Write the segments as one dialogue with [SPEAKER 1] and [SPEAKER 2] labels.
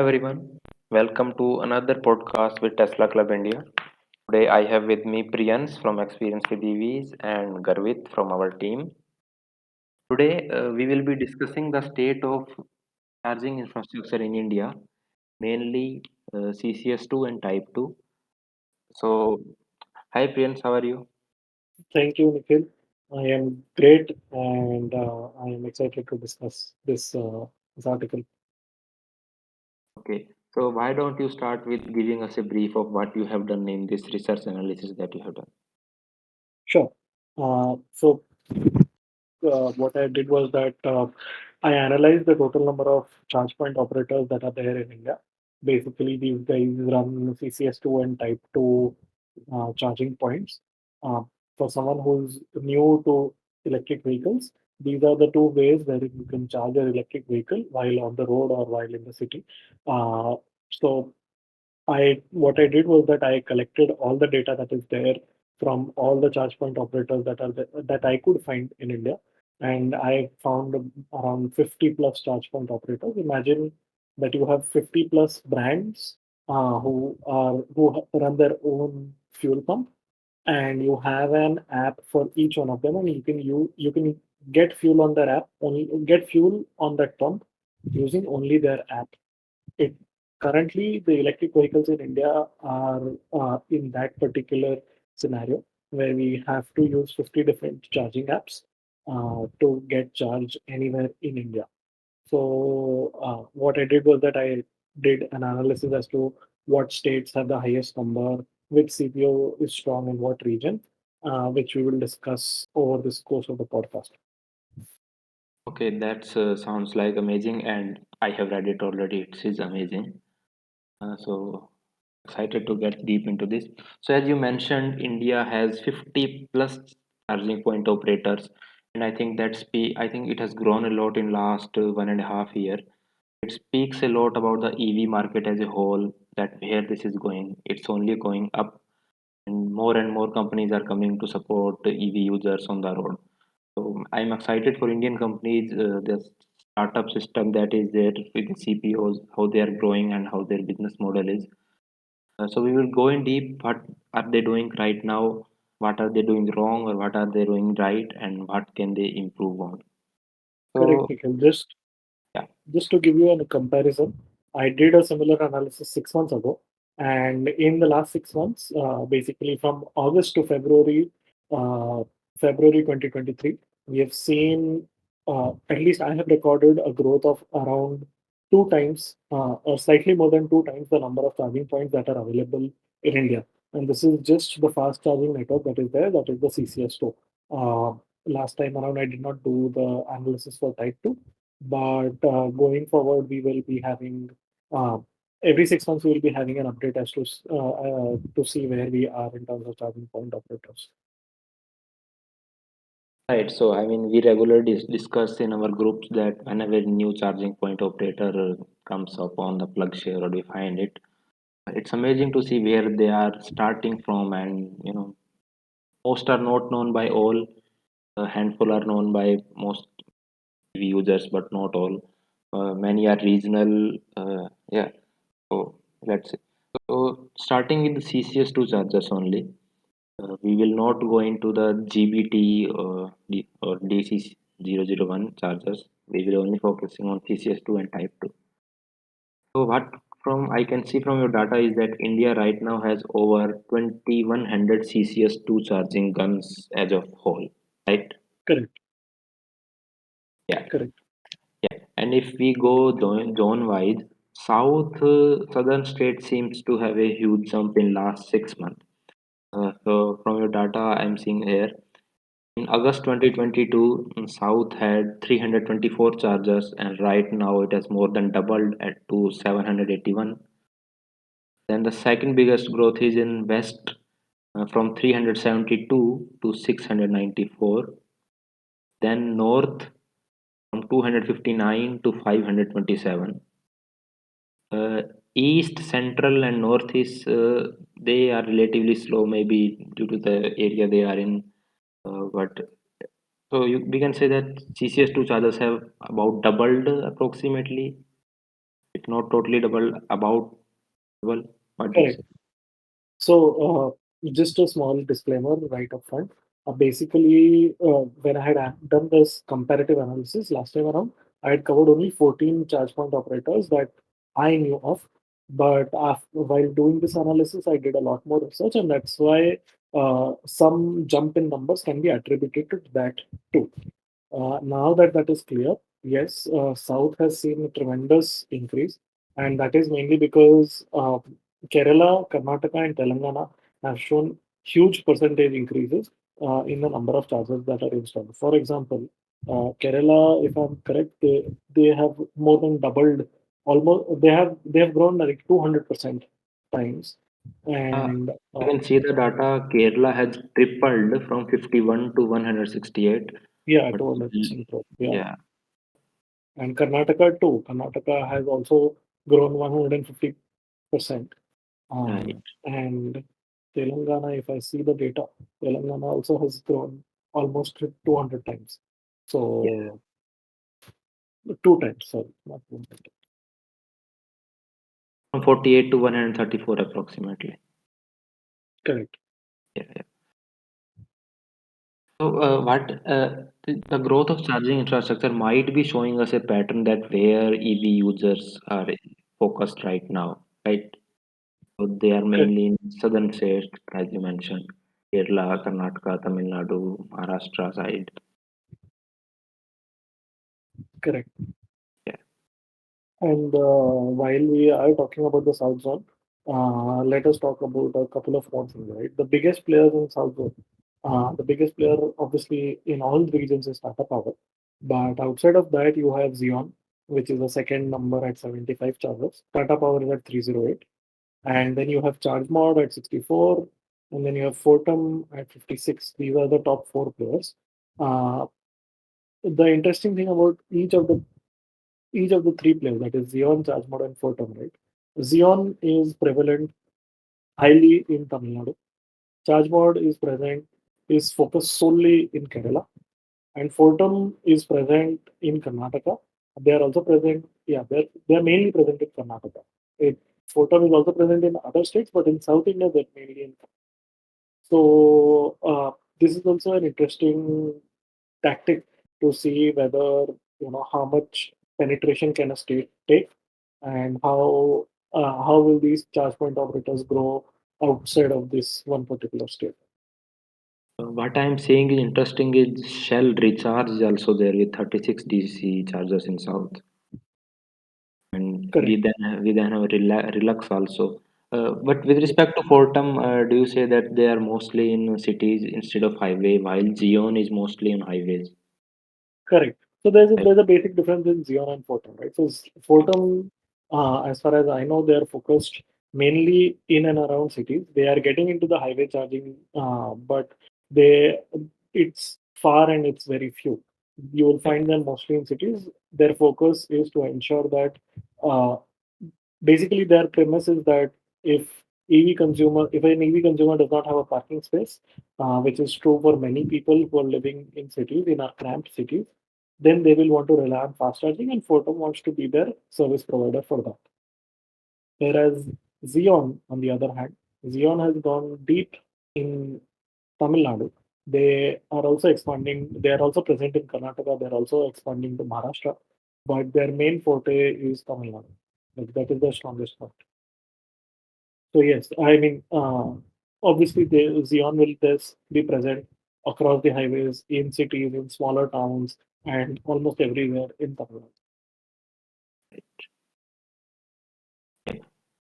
[SPEAKER 1] everyone. Welcome to another podcast with Tesla Club India. Today I have with me Priyans from Experience with EVs and Garvit from our team. Today we will be discussing the state of charging infrastructure in India, mainly CCS2 and Type 2. So, hi Priyans, how are you?
[SPEAKER 2] Thank you, Nikhil. I am great and I am excited to discuss this article.
[SPEAKER 1] Okay, so why don't you start with giving us a brief of what you have done in this research analysis that you have done?
[SPEAKER 2] Sure. What I did was that I analyzed the total number of charge point operators that are there in India. Basically, these guys run CCS2 and Type 2 charging points. Uh, for someone who's new to electric vehicles, these are the two ways where you can charge an electric vehicle while on the road or while in the city. Uh, so I what I did was that I collected all the data that is there from all the charge point operators that I could find in India, and I found around 50 plus charge point operators. Imagine that you have 50 plus brands who run their own fuel pump, and you have an app for each one of them, and you can get fuel on their app only get fuel on that pump using only their app. It currently the electric vehicles in India are in that particular scenario where we have to use 50 different charging apps to get charged anywhere in India. So what I did was that I did an analysis as to what states have the highest number, which CPO is strong in what region, which we will discuss over this course of the podcast.
[SPEAKER 1] Okay, that sounds like amazing, and I have read it already. It is amazing. So excited to get deep into this. So as you mentioned, India has 50 plus charging point operators, and I think I think it has grown a lot in last 1.5 year. It speaks a lot about the EV market as a whole, that where this is going. It's only going up, and more companies are coming to support the EV users on the road. So I'm excited for Indian companies, the startup system that is there with the CPOs, how they are growing and how their business model is. So we will go in deep. What are they doing right now? What are they doing wrong, or what are they doing right, and what can they improve on?
[SPEAKER 2] Correct,
[SPEAKER 1] So
[SPEAKER 2] Nikhil.
[SPEAKER 1] yeah,
[SPEAKER 2] Just to give you a comparison, I did a similar analysis 6 months ago, and in the last 6 months, basically from August to February 2023, we have seen at least I have recorded a growth of around two times, or slightly more than two times the number of charging points that are available in India. And this is just the fast charging network that is there, that is the CCS2. Uh, Last time around, I did not do the analysis for Type 2, but going forward, we will be having uh, every 6 months we will be having an update as to see where we are in terms of charging point operators.
[SPEAKER 1] right. So I mean, we regularly discuss in our groups that whenever new charging point operator comes up on the plug share or we find it, it's amazing to see where they are starting from, and most are not known by all. A handful are known by most users, but not all. Many are regional. Yeah. So let's see. So starting with the CCS2 chargers only, we will not go into the GBT or DC001 chargers. We will only focusing on CCS2 and Type 2. So what from I can see from your data is that India right now has over 2100 CCS2 charging guns as of whole, right?
[SPEAKER 2] Correct,
[SPEAKER 1] Yeah.
[SPEAKER 2] correct.
[SPEAKER 1] Yeah, and if we go zone wise, southern state seems to have a huge jump in last 6 months. So from your data, I'm seeing here in August 2022, South had 324 chargers, and right now it has more than doubled at to 781. Then the second biggest growth is in West, from 372 to 694. Then North from 259 to 527. Uh, East, Central, and Northeast, they are relatively slow, maybe due to the area they are in. But so we can say that CCS2 chargers have about doubled approximately. If not totally double, about double. What do you
[SPEAKER 2] Correct.
[SPEAKER 1] say?
[SPEAKER 2] So, just a small disclaimer right up front. Basically, when I had done this comparative analysis last time around, I had covered only 14 charge point operators that I knew of. But while doing this analysis, I did a lot more research, and that's why some jump in numbers can be attributed to that too. Now that that is clear, yes, South has seen a tremendous increase, and that is mainly because Kerala, Karnataka, and Telangana have shown huge percentage increases in the number of chargers that are installed. For example, Kerala, if I'm correct, they have more than doubled. Almost they have grown like 200% times, and
[SPEAKER 1] I can see the data. Kerala has tripled from 51 to 168.
[SPEAKER 2] yeah,
[SPEAKER 1] But
[SPEAKER 2] 200% growth. Yeah.
[SPEAKER 1] yeah,
[SPEAKER 2] And Karnataka too. Karnataka has also grown 150%.
[SPEAKER 1] right.
[SPEAKER 2] And Telangana, if I see the data, Telangana also has grown almost 200 times.
[SPEAKER 1] Yeah,
[SPEAKER 2] So, two times, sorry, not 200.
[SPEAKER 1] from 48 to 134 approximately.
[SPEAKER 2] Correct,
[SPEAKER 1] Yeah, yeah. So, the growth of charging infrastructure might be showing us a pattern that where EV users are focused right now, right? So they are
[SPEAKER 2] correct,
[SPEAKER 1] mainly in southern states, as you mentioned, Kerala, Karnataka, Tamil Nadu, Maharashtra side.
[SPEAKER 2] correct.
[SPEAKER 1] Yeah,
[SPEAKER 2] And while we are talking about the South Zone, let us talk about a couple of more things, right? The biggest players in South Zone, the biggest player obviously in all regions is Tata Power. But outside of that, you have Xeon, which is the second number at 75 chargers. Tata Power is at 308. And then you have ChargeMod at 64. And then you have Fortum at 56. These are the top four players. Uh, the interesting thing about each of the three players, that is Xeon, ChargeMod, and Fortum, right? Xeon is prevalent highly in Tamil Nadu. ChargeMod is focused solely in Kerala, and Fortum is present in Karnataka. They are also present, yeah, they're mainly present in Karnataka. It, Fortum is also present in other states, but in South India, they're mainly in. So this is also an interesting tactic to see whether how much penetration can a state take, and how will these charge point operators grow outside of this one particular state.
[SPEAKER 1] what I'm saying is interesting is Shell Recharge is also there with 36 DC chargers in South, and we
[SPEAKER 2] Correct.
[SPEAKER 1] then have Relux also. But with respect to Fortum, do you say that they are mostly in cities instead of highway, while Xeon is mostly on highways?
[SPEAKER 2] Correct. So there's a,
[SPEAKER 1] Right.
[SPEAKER 2] there's a basic difference in Xeon and Fortum, right? So Fortum, as far as I know, they are focused mainly in and around cities. They are getting into the highway charging, but they it's far and it's very few. You will find them mostly in cities. Their focus is to ensure that uh, basically their premise is that if an EV consumer does not have a parking space, which is true for many people who are living in cities, in our cramped cities, then they will want to rely on fast charging, and Fortum wants to be their service provider for that. Whereas Xeon, on the other hand, Xeon has gone deep in Tamil Nadu. They are also expanding. They are also present in Karnataka. They are also expanding to Maharashtra, but their main forte is Tamil Nadu. Like, that is the strongest part. So yes, I mean, obviously the Xeon will this be present across the highways, in cities, in smaller towns, and almost everywhere in Tamil Nadu.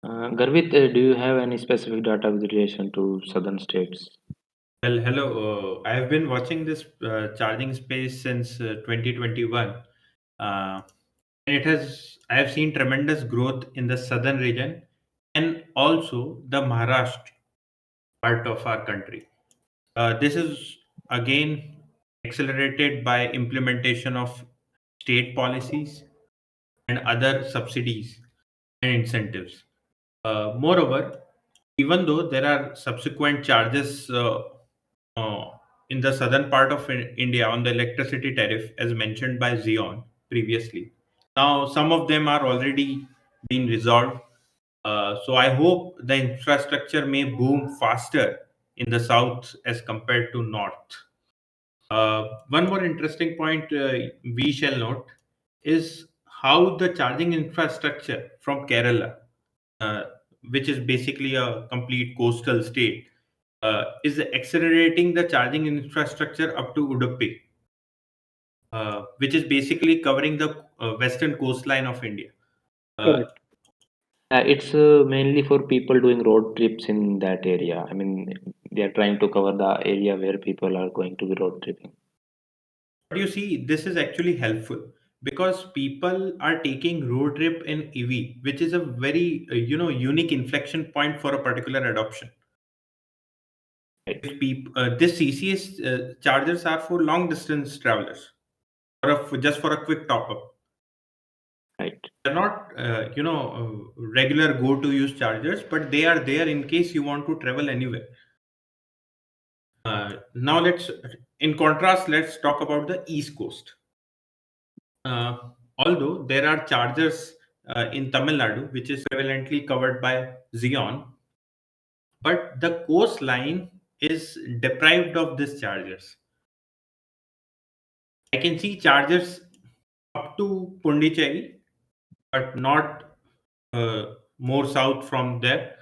[SPEAKER 1] Garvit, do you have any specific data with relation to southern states?
[SPEAKER 3] Well, hello. I have been watching this charging space since 2021. Uh, and I have seen tremendous growth in the southern region and also the Maharashtra part of our country. This is again accelerated by implementation of state policies and other subsidies and incentives. Moreover, even though there are subsequent charges uh, in the southern part of India on the electricity tariff, as mentioned by Xeon previously, now some of them are already been resolved. So I hope the infrastructure may boom faster in the south as compared to north. One more interesting point we shall note is how the charging infrastructure from Kerala, uh, which is basically a complete coastal state, is accelerating the charging infrastructure up to Udupi, which is basically covering the western coastline of India. Uh,
[SPEAKER 2] Correct.
[SPEAKER 1] It's mainly for people doing road trips in that area. I mean, they are trying to cover the area where people are going to be road tripping.
[SPEAKER 3] but you see, this is actually helpful because people are taking road trip in EV, which is a very unique inflection point for a particular adoption.
[SPEAKER 1] Right,
[SPEAKER 3] If people this CCS chargers are for long distance travelers or just for a quick top up.
[SPEAKER 1] right.
[SPEAKER 3] They're not regular go to use chargers, but they are there in case you want to travel anywhere. Now in contrast, let's talk about the East Coast. Uh, Although there are chargers in Tamil Nadu, which is prevalently covered by Xeon, but the coastline is deprived of these chargers. I can see chargers up to Pondicherry, but not more south from there.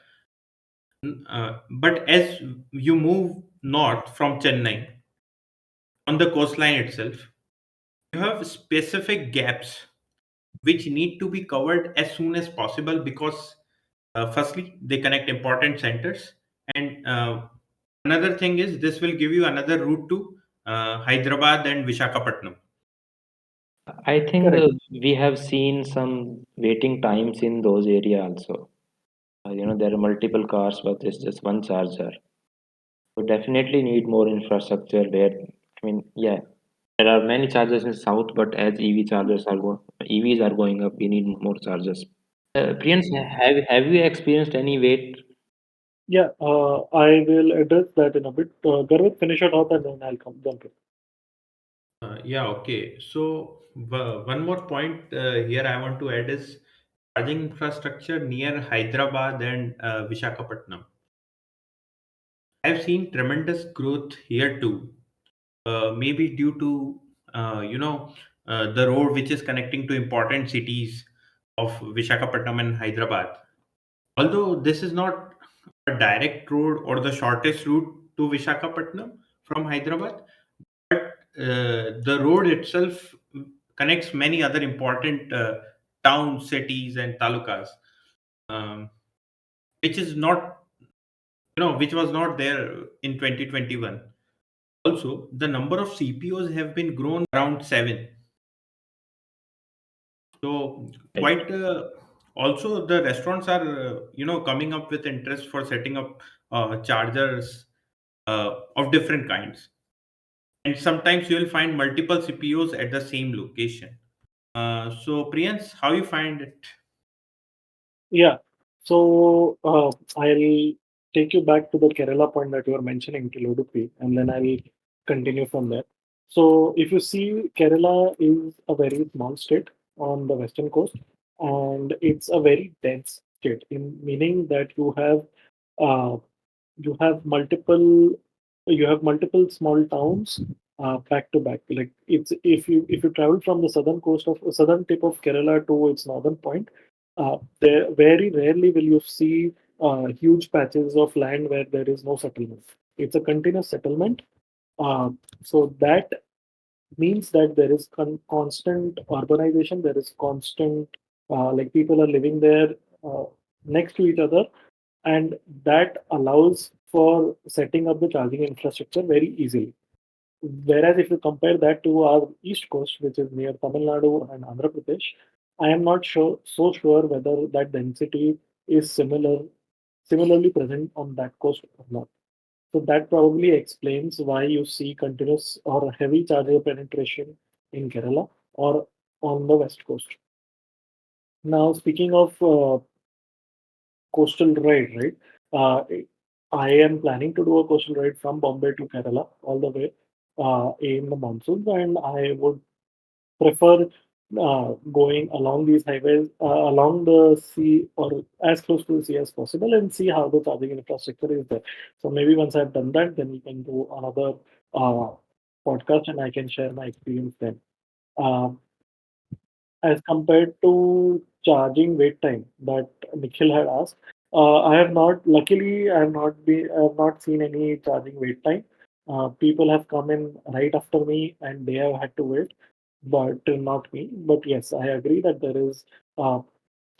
[SPEAKER 3] But as you move north from Chennai on the coastline itself, you have specific gaps which need to be covered as soon as possible because, firstly, they connect important centers, and another thing is this will give you another route to Hyderabad and Vishakhapatnam.
[SPEAKER 1] I think
[SPEAKER 2] Correct.
[SPEAKER 1] we have seen some waiting times in those areas also. There are multiple cars, but there's just one charger. So definitely need more infrastructure where, I mean, yeah, there are many chargers in south, but as EVs are going up, we need more chargers. Priyans, have you experienced any wait?
[SPEAKER 2] Yeah, I will address that in a bit. Garvit, finish your thought and then I'll come jump in.
[SPEAKER 3] Yeah, okay. So one more point here I want to add is charging infrastructure near Hyderabad and Vishakhapatnam. I've seen tremendous growth here too. Maybe due to the road which is connecting to important cities of Vishakhapatnam and Hyderabad. Although this is not a direct road or the shortest route to Vishakhapatnam from Hyderabad, but the road itself connects many other important towns, cities, and talukas, um, which is not which was not there in 2021. Also, the number of CPOs have been grown around 7. So
[SPEAKER 1] Right.
[SPEAKER 3] quite also the restaurants are coming up with interest for setting up chargers of different kinds, and sometimes you will find multiple CPOs at the same location. So Priyans, how you find it?
[SPEAKER 2] Yeah. So I'll take you back to the Kerala point that you were mentioning till Udupi, and then I'll continue from there. So if you see, Kerala is a very small state on the western coast, and it's a very dense state, in meaning that uh, you have multiple small towns back to back. Like it's if you travel from the southern tip of Kerala to its northern point, there very rarely will you see huge patches of land where there is no settlement. It's a continuous settlement. uh, so that means that there is constant urbanization, there is constant like people are living there uh, next to each other, and that allows for setting up the charging infrastructure very easily. Whereas if you compare that to our east coast, which is near Tamil Nadu and Andhra Pradesh, I am not sure whether that density is similarly present on that coast or not. So that probably explains why you see continuous or heavy charger penetration in Kerala or on the west coast. Now, speaking of coastal ride, right? Uh, I am planning to do a coastal ride from Bombay to Kerala all the way in the monsoons, and I would prefer going along these highways, along the sea or as close to the sea as possible, and see how the charging infrastructure is there. So maybe once I've done that, then we can do another uh, podcast, and I can share my experience then. Um, as compared to charging wait time that Nikhil had asked, I have not. Luckily, I have not seen any charging wait time. People have come in right after me, and they have had to wait, but not me. But yes, I agree that uh,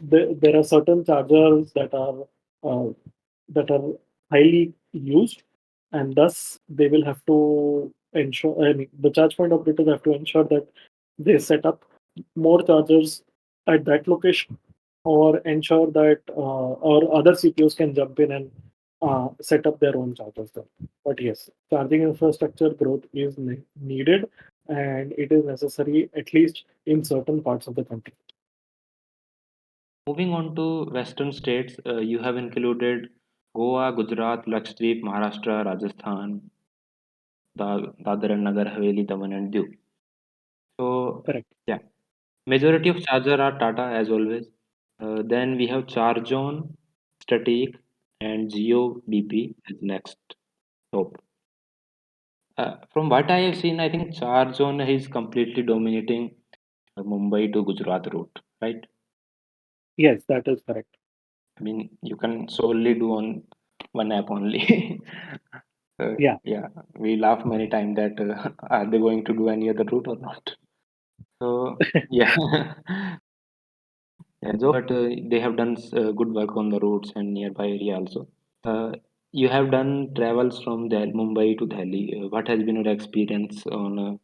[SPEAKER 2] there are certain chargers uh, that are highly used, and thus they will have to ensure. I mean, the charge point operators have to ensure that they set up more chargers at that location, or ensure that or other CPOs can jump in and set up their own chargers there. But yes, charging infrastructure growth is needed, and it is necessary at least in certain parts of the country.
[SPEAKER 1] Moving on to western states, you have included Goa, Gujarat, Lakshadweep, Maharashtra, Rajasthan, Dadar and Nagar Haveli, Daman and Diu. So
[SPEAKER 2] Correct.
[SPEAKER 1] yeah, majority of charger are Tata as always. Then we have Charjon, Static, and JioBP as next top. From what I have seen, I think Charjon is completely dominating Mumbai to Gujarat route, right?
[SPEAKER 2] Yes, that is correct.
[SPEAKER 1] I mean, you can solely do on one app only.
[SPEAKER 2] Yeah,
[SPEAKER 1] Yeah, we laugh many times that are they going to do any other route or not? So yeah, yeah, but they have done good work on the roads and nearby area also. Uh, you have done travels from Mumbai to Delhi. What has been your experience on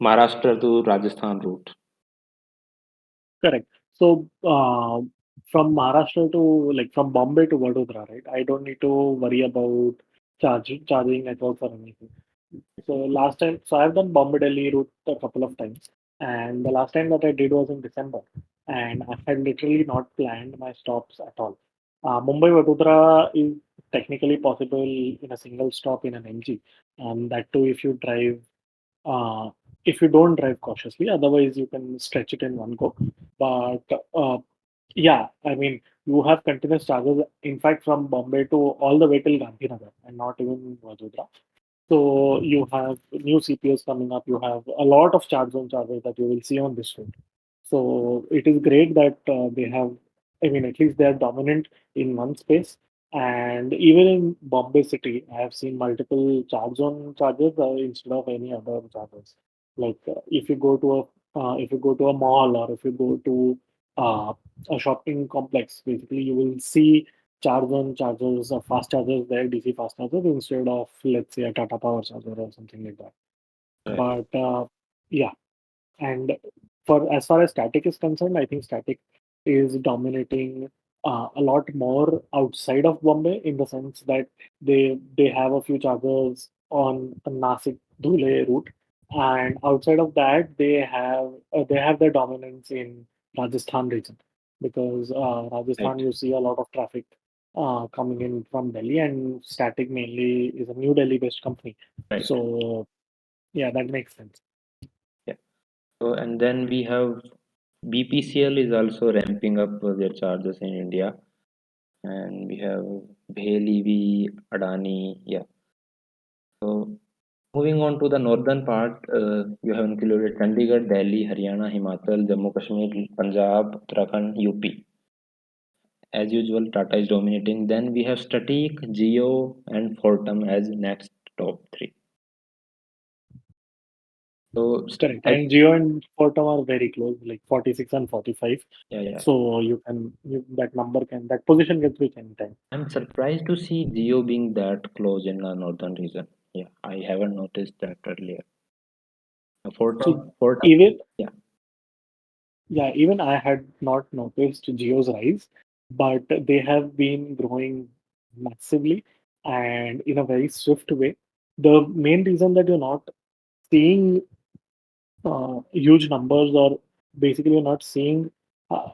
[SPEAKER 1] Maharashtra to Rajasthan route?
[SPEAKER 2] correct. So from Maharashtra to like from Bombay to Vadodara, right? I don't need to worry about charging networks or anything. So last time, so I've done Bombay Delhi route a couple of times, and the last time that I did was in December, and I had literally not planned my stops at all. Mumbai Vadodara is technically possible in a single stop in an MG, and that too uh, if you don't drive cautiously. Otherwise, you can stretch it in one go. But yeah, I mean, you have continuous charges. In fact, from Bombay to all the way till Gandhinagar, and not even Vadodara. So you have new CPOs coming up. You have a lot of charge zone chargers that you will see on this road. So it is great that they have, I mean, at least they are dominant in one space. And even in Bombay City, I have seen multiple charge zone chargers instead of any other chargers. Like if you go to a mall, or if you go to uh, a shopping complex, basically you will see charge on chargers or fast chargers there, DC fast chargers, instead of, let's say, a Tata Power charger or something like that.
[SPEAKER 1] Right.
[SPEAKER 2] But yeah, and for as far as static is concerned, I think static is dominating a lot more outside of Bombay, in the sense that they have a few chargers on the Nasik Dhule route, and outside of that, they have their dominance in Rajasthan region, because
[SPEAKER 1] Right.
[SPEAKER 2] Rajasthan, you see a lot of traffic coming in from Delhi, and Static mainly is a New Delhi based company.
[SPEAKER 1] Right.
[SPEAKER 2] So yeah, that makes sense.
[SPEAKER 1] Yeah. So and then we have BPCL is also ramping up their charges in India, and we have Bhel EV, Adani. Yeah. So moving on to the northern part, you have included Chandigarh, Delhi, Haryana, Himachal, Jammu Kashmir, Punjab, Uttarakhand, UP. As usual, Tata is dominating. Then we have Static, Jio, and Fortum as next top three. So,
[SPEAKER 2] Correct.
[SPEAKER 1] as,
[SPEAKER 2] And Geo and Fortum are very close, like 46 and 45.
[SPEAKER 1] yeah, yeah.
[SPEAKER 2] So that position gets reached anytime.
[SPEAKER 1] I'm surprised to see Jio being that close in the northern region. Yeah, I haven't noticed that earlier.
[SPEAKER 2] So
[SPEAKER 1] Fortum,
[SPEAKER 2] even,
[SPEAKER 1] yeah,
[SPEAKER 2] yeah, even I had not noticed Geo's rise, but they have been growing massively and in a very swift way. The main reason that you're not seeing huge numbers, or basically uh,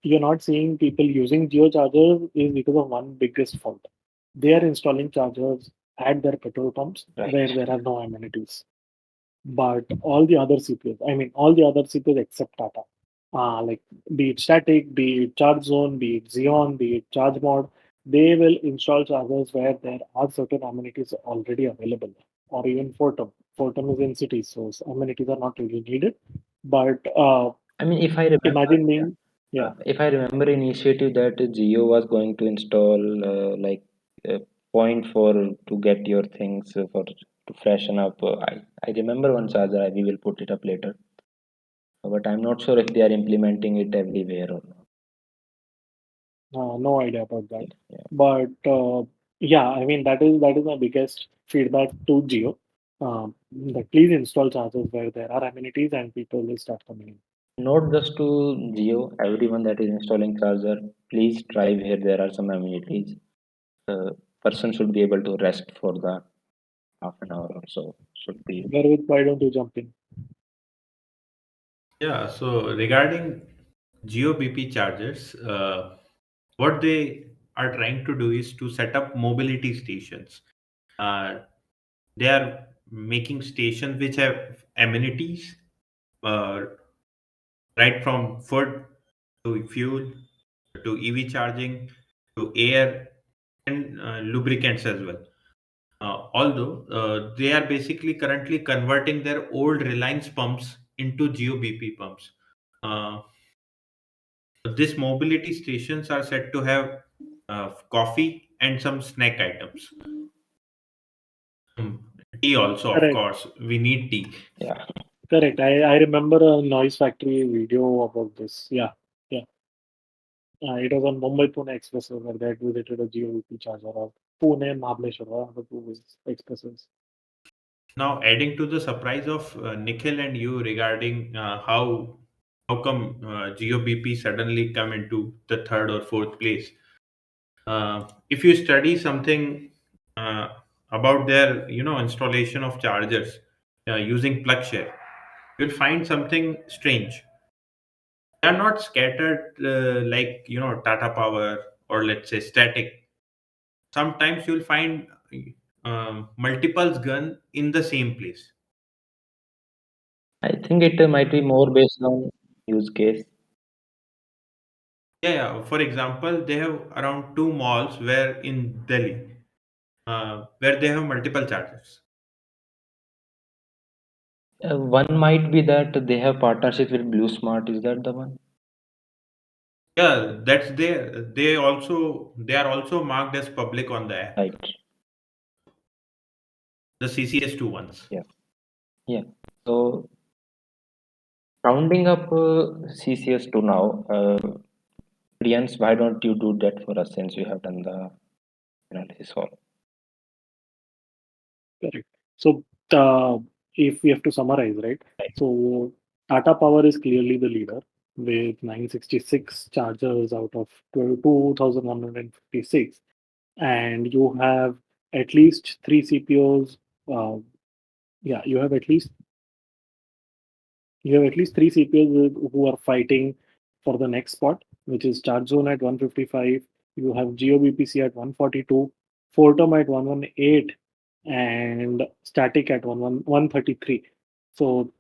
[SPEAKER 2] you're not seeing people using geo chargers, is because of one biggest fault. They are installing chargers at their petrol pumps
[SPEAKER 1] right.
[SPEAKER 2] where there are no amenities. but all the other CPOs, I mean, all the other CPOs except Tata, like be it Static, be it Charge Zone, be it Xeon, be it ChargeMod, they will install chargers where there are certain amenities already available, or even Fortum. Fortum is in cities, so amenities are not really needed. But
[SPEAKER 1] I mean, if I remember,
[SPEAKER 2] imagine being, yeah,
[SPEAKER 1] if I remember initiative that Jio was going to install like a point for to get your things for to freshen up. I remember one charger. We will put it up later, but I'm not sure if they are implementing it everywhere or not.
[SPEAKER 2] no idea about that.
[SPEAKER 1] Yeah.
[SPEAKER 2] But yeah, I mean that is my biggest feedback to Geo. That please install chargers where there are amenities and people will start coming in.
[SPEAKER 1] Not just to Jio, everyone that is installing charger, please try where there are some amenities. Person should be able to rest for the half an hour or so. Should be.
[SPEAKER 2] Garvit, why don't you jump in?
[SPEAKER 3] Yeah, so regarding JioBP chargers, what they are trying to do is to set up mobility stations. Uh, they are making stations which have amenities, uh, right from food to fuel to EV charging to air and lubricants as well. Although they are basically currently converting their old Reliance pumps into JioBP pumps. Uh, these mobility stations are said to have coffee and some snack items. Mm, tea also, of
[SPEAKER 2] Correct,
[SPEAKER 3] course. We need tea.
[SPEAKER 1] Yeah.
[SPEAKER 2] correct. I remember a Noise Factory video about this. Yeah, yeah. It was on Mumbai Pune Expressway where they had visited a GeoVP charger, or Pune Mahabaleshwar, one of the two expresses.
[SPEAKER 3] Now, adding to the surprise of Nikhil and you regarding how come GeoBP suddenly come into the third or fourth place. If you study something uh, about their installation of chargers using PlugShare, you'll find something strange. They are not scattered like Tata Power or let's say Static. Sometimes you'll find multiples gun in the same place.
[SPEAKER 1] I think it might be more based on use case.
[SPEAKER 3] Yeah, yeah. For example, they have around two malls where in Delhi, where they have multiple chargers.
[SPEAKER 1] One might be that they have partnership with Blue Smart. Is that the one?
[SPEAKER 3] Yeah, that's there. They are also marked as public on the app,
[SPEAKER 1] Right.
[SPEAKER 3] the CCS2 ones.
[SPEAKER 1] Yeah. Yeah. So rounding up CCS2 now, Priyansh, why don't you do that for us since you have done the analysis all?
[SPEAKER 2] Correct. So, if we have to summarize, right?
[SPEAKER 1] Right.
[SPEAKER 2] So, Tata Power is clearly the leader with 966 chargers out of 2,156, and you have at least three CPOs. Uh, yeah, you have at least three CPOs who are fighting for the next spot, which is Charge Zone at 155. You have GeoBPC at 142, Fortum at 118, and Static at 133. So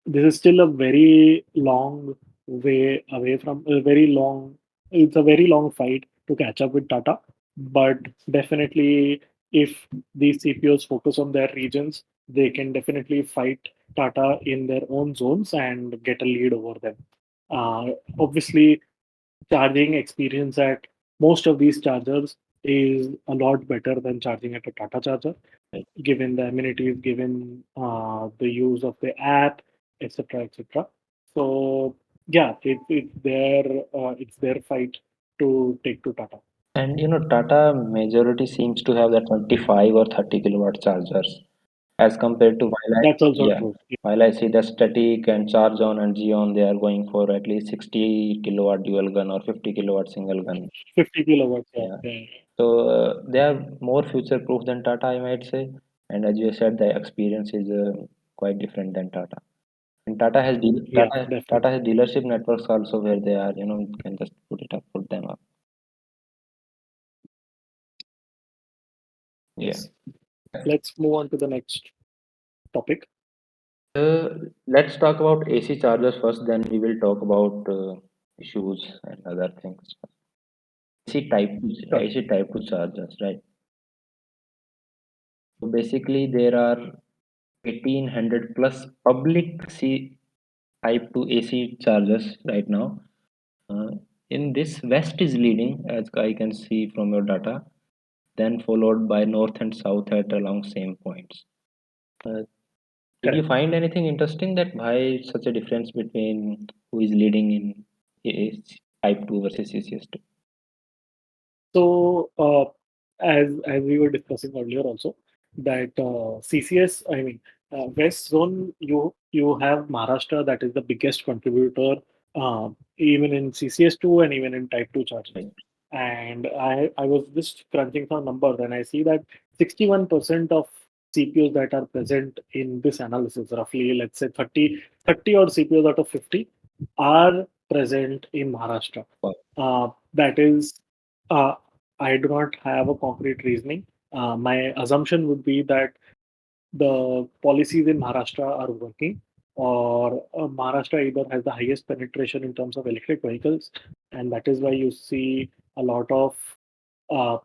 [SPEAKER 2] this is still a very long way away from a very long. It's a very long fight to catch up with Tata, but definitely if these CPOs focus on their regions, they can definitely fight Tata in their own zones and get a lead over them. Obviously, charging experience at most of these chargers is a lot better than charging at a Tata charger,
[SPEAKER 1] Right.
[SPEAKER 2] given the amenities, given the use of the app, etc., etc. So yeah, it's their fight to take to Tata.
[SPEAKER 1] And Tata majority seems to have the 25 or 30 kilowatt chargers as compared to
[SPEAKER 2] That's also true.
[SPEAKER 1] while I see the static and charge on and Xeon, they are going for at least 60 kilowatt dual gun or 50 kilowatt single gun.
[SPEAKER 2] 50 kilowatts. Yeah,
[SPEAKER 1] Yeah.
[SPEAKER 2] yeah,
[SPEAKER 1] So they are more future proof than Tata, I might say. And as you said, the experience is quite different than Tata. And
[SPEAKER 2] yeah, definitely.
[SPEAKER 1] Tata has dealership networks also where they are, you can just put them up. Yeah.
[SPEAKER 2] Yes. Let's move on to the next topic.
[SPEAKER 1] Let's talk about AC chargers first, then we will talk about issues and other things.
[SPEAKER 2] Sure.
[SPEAKER 1] AC type 2 chargers, right? So basically, there are 1800 plus public Type 2 AC chargers right now. Uh, in this, West is leading, as I can see from your data, then followed by North and South at along same points. Uh, did you
[SPEAKER 2] Correct.
[SPEAKER 1] find anything interesting that why such a difference between who is leading in Type 2 versus CCS2?
[SPEAKER 2] So, as we were discussing earlier, also that CCS, I mean, West Zone, you have Maharashtra that is the biggest contributor, even in CCS2 and even in Type 2 charges.
[SPEAKER 1] Right.
[SPEAKER 2] And I was just crunching some numbers, and I see that 61% of CPOs that are present in this analysis, roughly let's say 30 odd CPOs out of 50, are present in Maharashtra.
[SPEAKER 1] Wow.
[SPEAKER 2] That is, uh, I do not have a concrete reasoning. My assumption would be that the policies in Maharashtra are working, or Maharashtra either has the highest penetration in terms of electric vehicles, and that is why a lot of uh,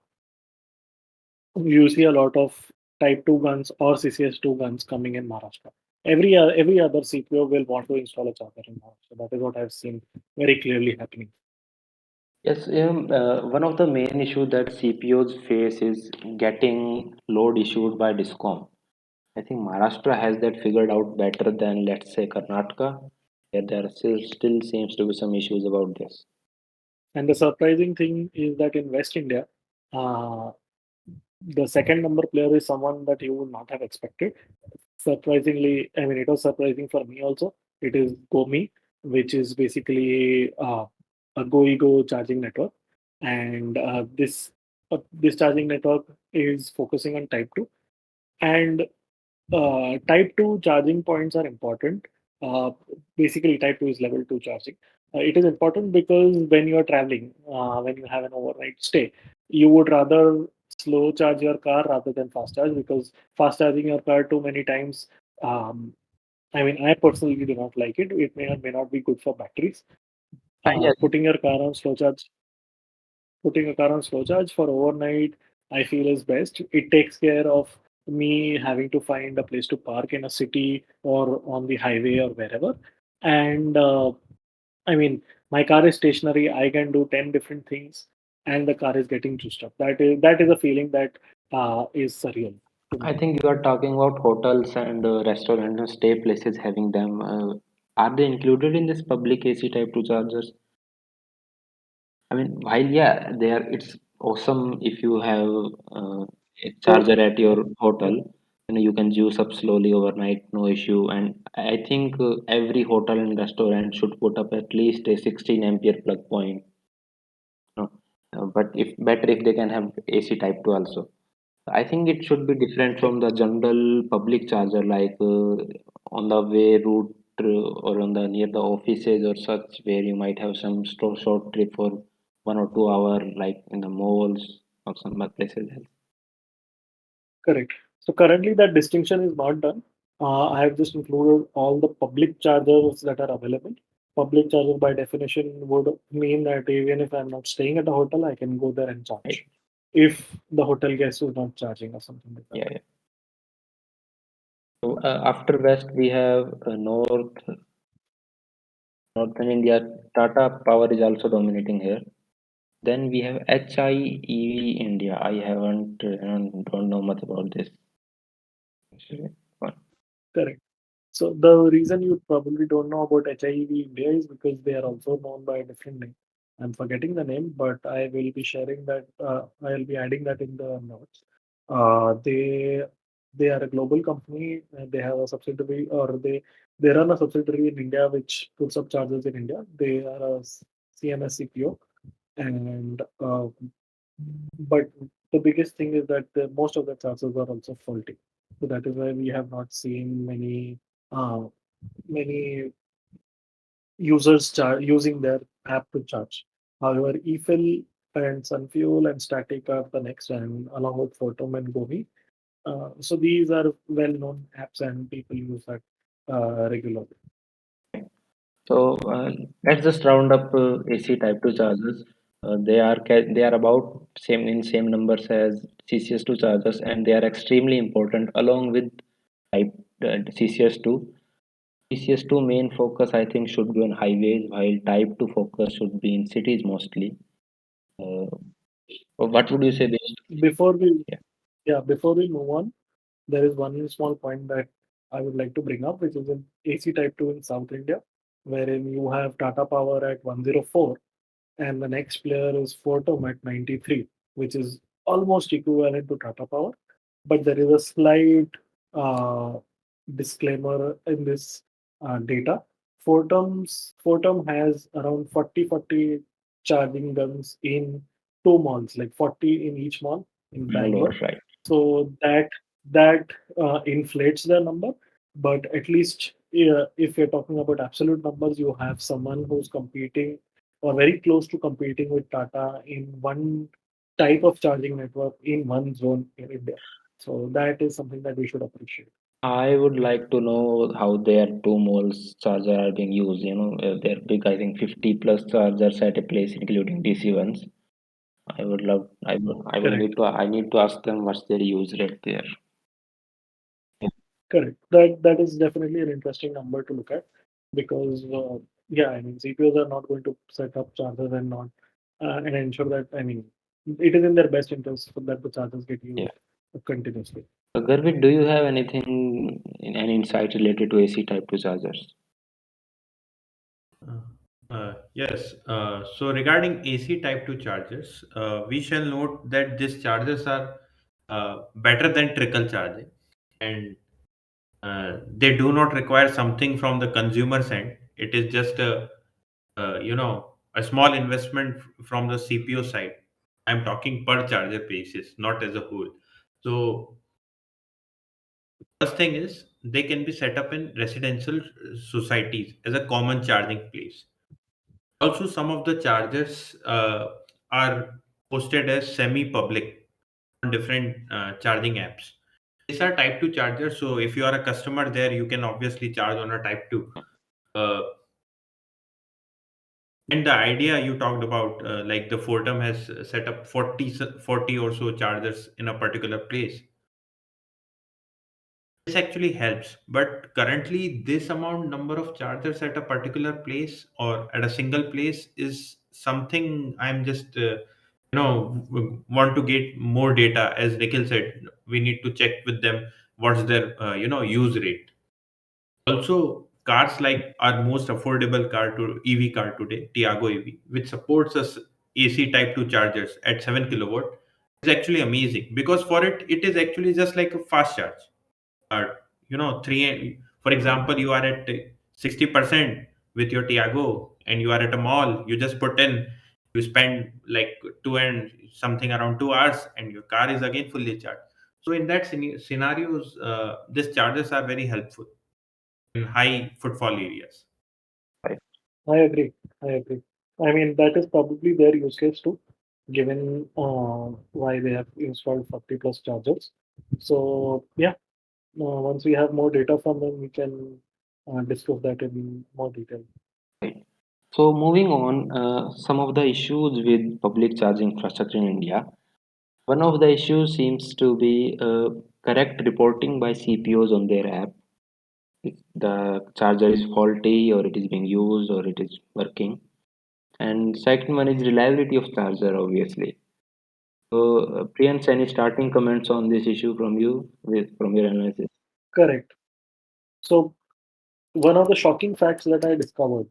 [SPEAKER 2] you see a lot of Type 2 guns or CCS2 guns coming in Maharashtra. Every other CPO will want to install a charger in Maharashtra. That is what I've seen very clearly happening.
[SPEAKER 1] Yes, one of the main issue that CPOs face is getting load issued by Discom. I think Maharashtra has that figured out better than, let's say, Karnataka, where there still seems to be some issues about this.
[SPEAKER 2] And the surprising thing is that in West India, uh, the second number player is someone that you would not have expected. Surprisingly, I mean, it was surprising for me also. It is GoMe, which is basically a GoEgo charging network, and this charging network is focusing on Type 2, and Type 2 charging points are important. Uh, Basically, Type 2 is level 2 charging. It is important because when you are traveling, when you have an overnight stay, you would rather slow charge your car rather than fast charge, because fast charging your car too many times. Um, I mean, I personally do not like it. It may or may not be good for batteries.
[SPEAKER 1] Yes,
[SPEAKER 2] Putting your car on slow charge Putting a car on slow charge for overnight, I feel is best. It takes care of me having to find a place to park in a city or on the highway or wherever. And I mean, my car is stationary. I can do 10 different things, and the car is getting juiced up. That is a feeling that is surreal to me.
[SPEAKER 1] I think you are talking about hotels and restaurants and stay places having them. Are they included in this public AC Type 2 chargers? I mean, while yeah, it's awesome if you have a
[SPEAKER 2] So,
[SPEAKER 1] charger at your hotel, you can juice up slowly overnight, no issue. And I think every hotel and restaurant should put up at least a 16 ampere plug point. You know. But if better if they can have AC Type 2 also. I think it should be different from the general public charger, like on the way route or on the near the offices or such, where you might have some short trip for 1 or 2 hour, like in the malls or some other places.
[SPEAKER 2] correct. So currently that distinction is not done. I have just included all the public chargers that are available. Public charger by definition would mean that even if I'm not staying at a hotel, I can go there and
[SPEAKER 1] Right?
[SPEAKER 2] charge. If the hotel guest is not charging or something like that.
[SPEAKER 1] Yeah, yeah. So after West, we have Northern India. Tata Power is also dominating here. Then we have HIEV India. I haven't, don't know much about this. One.
[SPEAKER 2] Correct. So the reason you probably don't know about HIEV India is because they are also known by a different name. I'm forgetting the name, but I will be sharing that. I'll be adding that in the notes. They are a global company. They have a subsidiary, or they run a subsidiary in India which puts up chargers in India. They are a CMS CPO, and but the biggest thing is that most of the chargers are also faulty. So that is why we have not seen uh, many users using their app to charge. However, eFill and Sunfuel and Static are the next, and along with Fortum and Govi. So these are well-known apps, and people use that. regularly.
[SPEAKER 1] So let's just round up AC Type 2 chargers. They are about same numbers as CCS2 chargers, and they are extremely important along with Type CCS2. CCS2 main focus I think should be on highways, while Type 2 focus should be in cities mostly. Uh, what would you say this?
[SPEAKER 2] Before we
[SPEAKER 1] Yeah,
[SPEAKER 2] before we move on, there is one small point that I would like to bring up, which is in AC Type 2 in South India, wherein you have Tata Power at 104 and the next player is Fortum at 93, which is almost equivalent to Tata Power. But there is a slight uh, disclaimer in this data. Fortum has around 40 charging guns in two malls, like 40 in each mall in
[SPEAKER 1] Bangalore,
[SPEAKER 2] Bangalore.
[SPEAKER 1] right?
[SPEAKER 2] So that inflates the number. But at least if you're talking about absolute numbers, you have someone who's competing or very close to competing with Tata in one type of charging network in one zone in India. So that is something that we should appreciate.
[SPEAKER 1] I would like to know how their 2 moles charger are being used. They're big. I think 50 plus chargers at a place, including DC ones. I would love. I would
[SPEAKER 2] Correct.
[SPEAKER 1] need to. I need to ask them what's their use rate there.
[SPEAKER 2] Correct. That is definitely an interesting number to look at because I mean CPOs are not going to set up chargers and not and ensure that I mean it is in their best interest for that the chargers get
[SPEAKER 1] Yeah.
[SPEAKER 2] used continuously.
[SPEAKER 1] Garvit, do you have any insight related to AC Type 2 chargers?
[SPEAKER 3] Yes. So regarding AC Type 2 chargers, we shall note that these chargers are better than trickle charging, and they do not require something from the consumer's end. It is just a small investment from the CPO side. I'm talking per charger basis, not as a whole. So first thing is they can be set up in residential societies as a common charging place. Also, some of the chargers are posted as semi-public on different charging apps. These are Type 2 chargers, so if you are a customer there, you can obviously charge on a Type 2. Uh, and the idea you talked about, like the Fortum has set up 40 or so chargers in a particular place. This actually helps, but currently this amount number of chargers at a particular place or at a single place is something I'm just want to get more data. As Nikhil said, we need to check with them what's their use rate. Also, cars like our most affordable EV car today, Tiago EV, which supports us AC Type 2 chargers at 7 kilowatt, is actually amazing because for it is actually just like a fast charge. Three, for example, you are at 60% with your Tiago and you are at a mall, you just put in, you spend like two and something around 2 hours and your car is again fully charged. So in that scenarios, these chargers are very helpful in high footfall areas.
[SPEAKER 1] Right.
[SPEAKER 2] I agree. I agree. I mean, that is probably their use case too, given why they have installed 40 plus chargers. So, once we have more data from them, we can discuss that in more detail.
[SPEAKER 1] Right. So moving on, some of the issues with public charging infrastructure in India. One of the issues seems to be correct reporting by CPOs on their app. If the charger is faulty or it is being used or it is working. And second one is reliability of charger, obviously. So, Priyansh, any starting comments on this issue from you, from your analysis?
[SPEAKER 2] Correct. So, one of the shocking facts that I discovered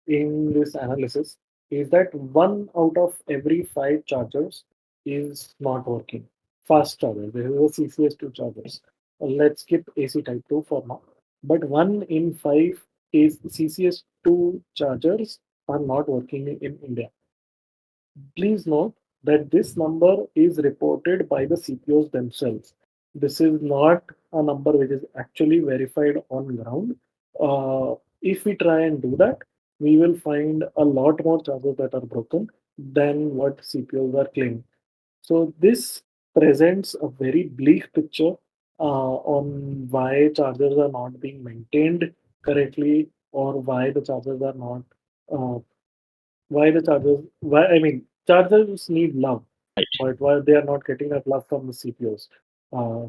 [SPEAKER 2] in this analysis is that one out of every five chargers is not working. Fast chargers, there is a CCS2 chargers. Let's skip AC Type 2 for now. But one in five is CCS2 chargers are not working in India. Please note that this number is reported by the CPOs themselves. This is not a number which is actually verified on ground. If we try and do that, we will find a lot more chargers that are broken than what CPOs are claiming. So this presents a very bleak picture on why chargers are not being maintained correctly, or why the chargers are not, uh, why the chargers, why, I mean, chargers need love,
[SPEAKER 1] Right.
[SPEAKER 2] but why they are not getting that love from the CPOs.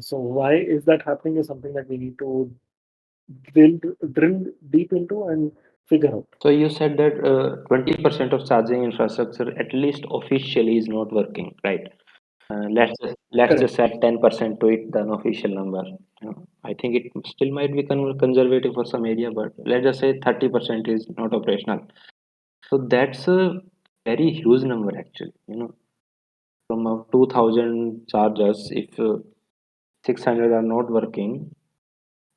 [SPEAKER 2] So why is that happening is something that we need to drill deep into and figure out.
[SPEAKER 1] So you said that 20% of charging infrastructure, at least officially, is not working, right? Let's just
[SPEAKER 2] Correct.
[SPEAKER 1] add 10% to it, the unofficial number. I think it still might be conservative for some area, but let's just say 30% is not operational. So that's a very huge number actually. From 2,000 chargers, if 600 are not working,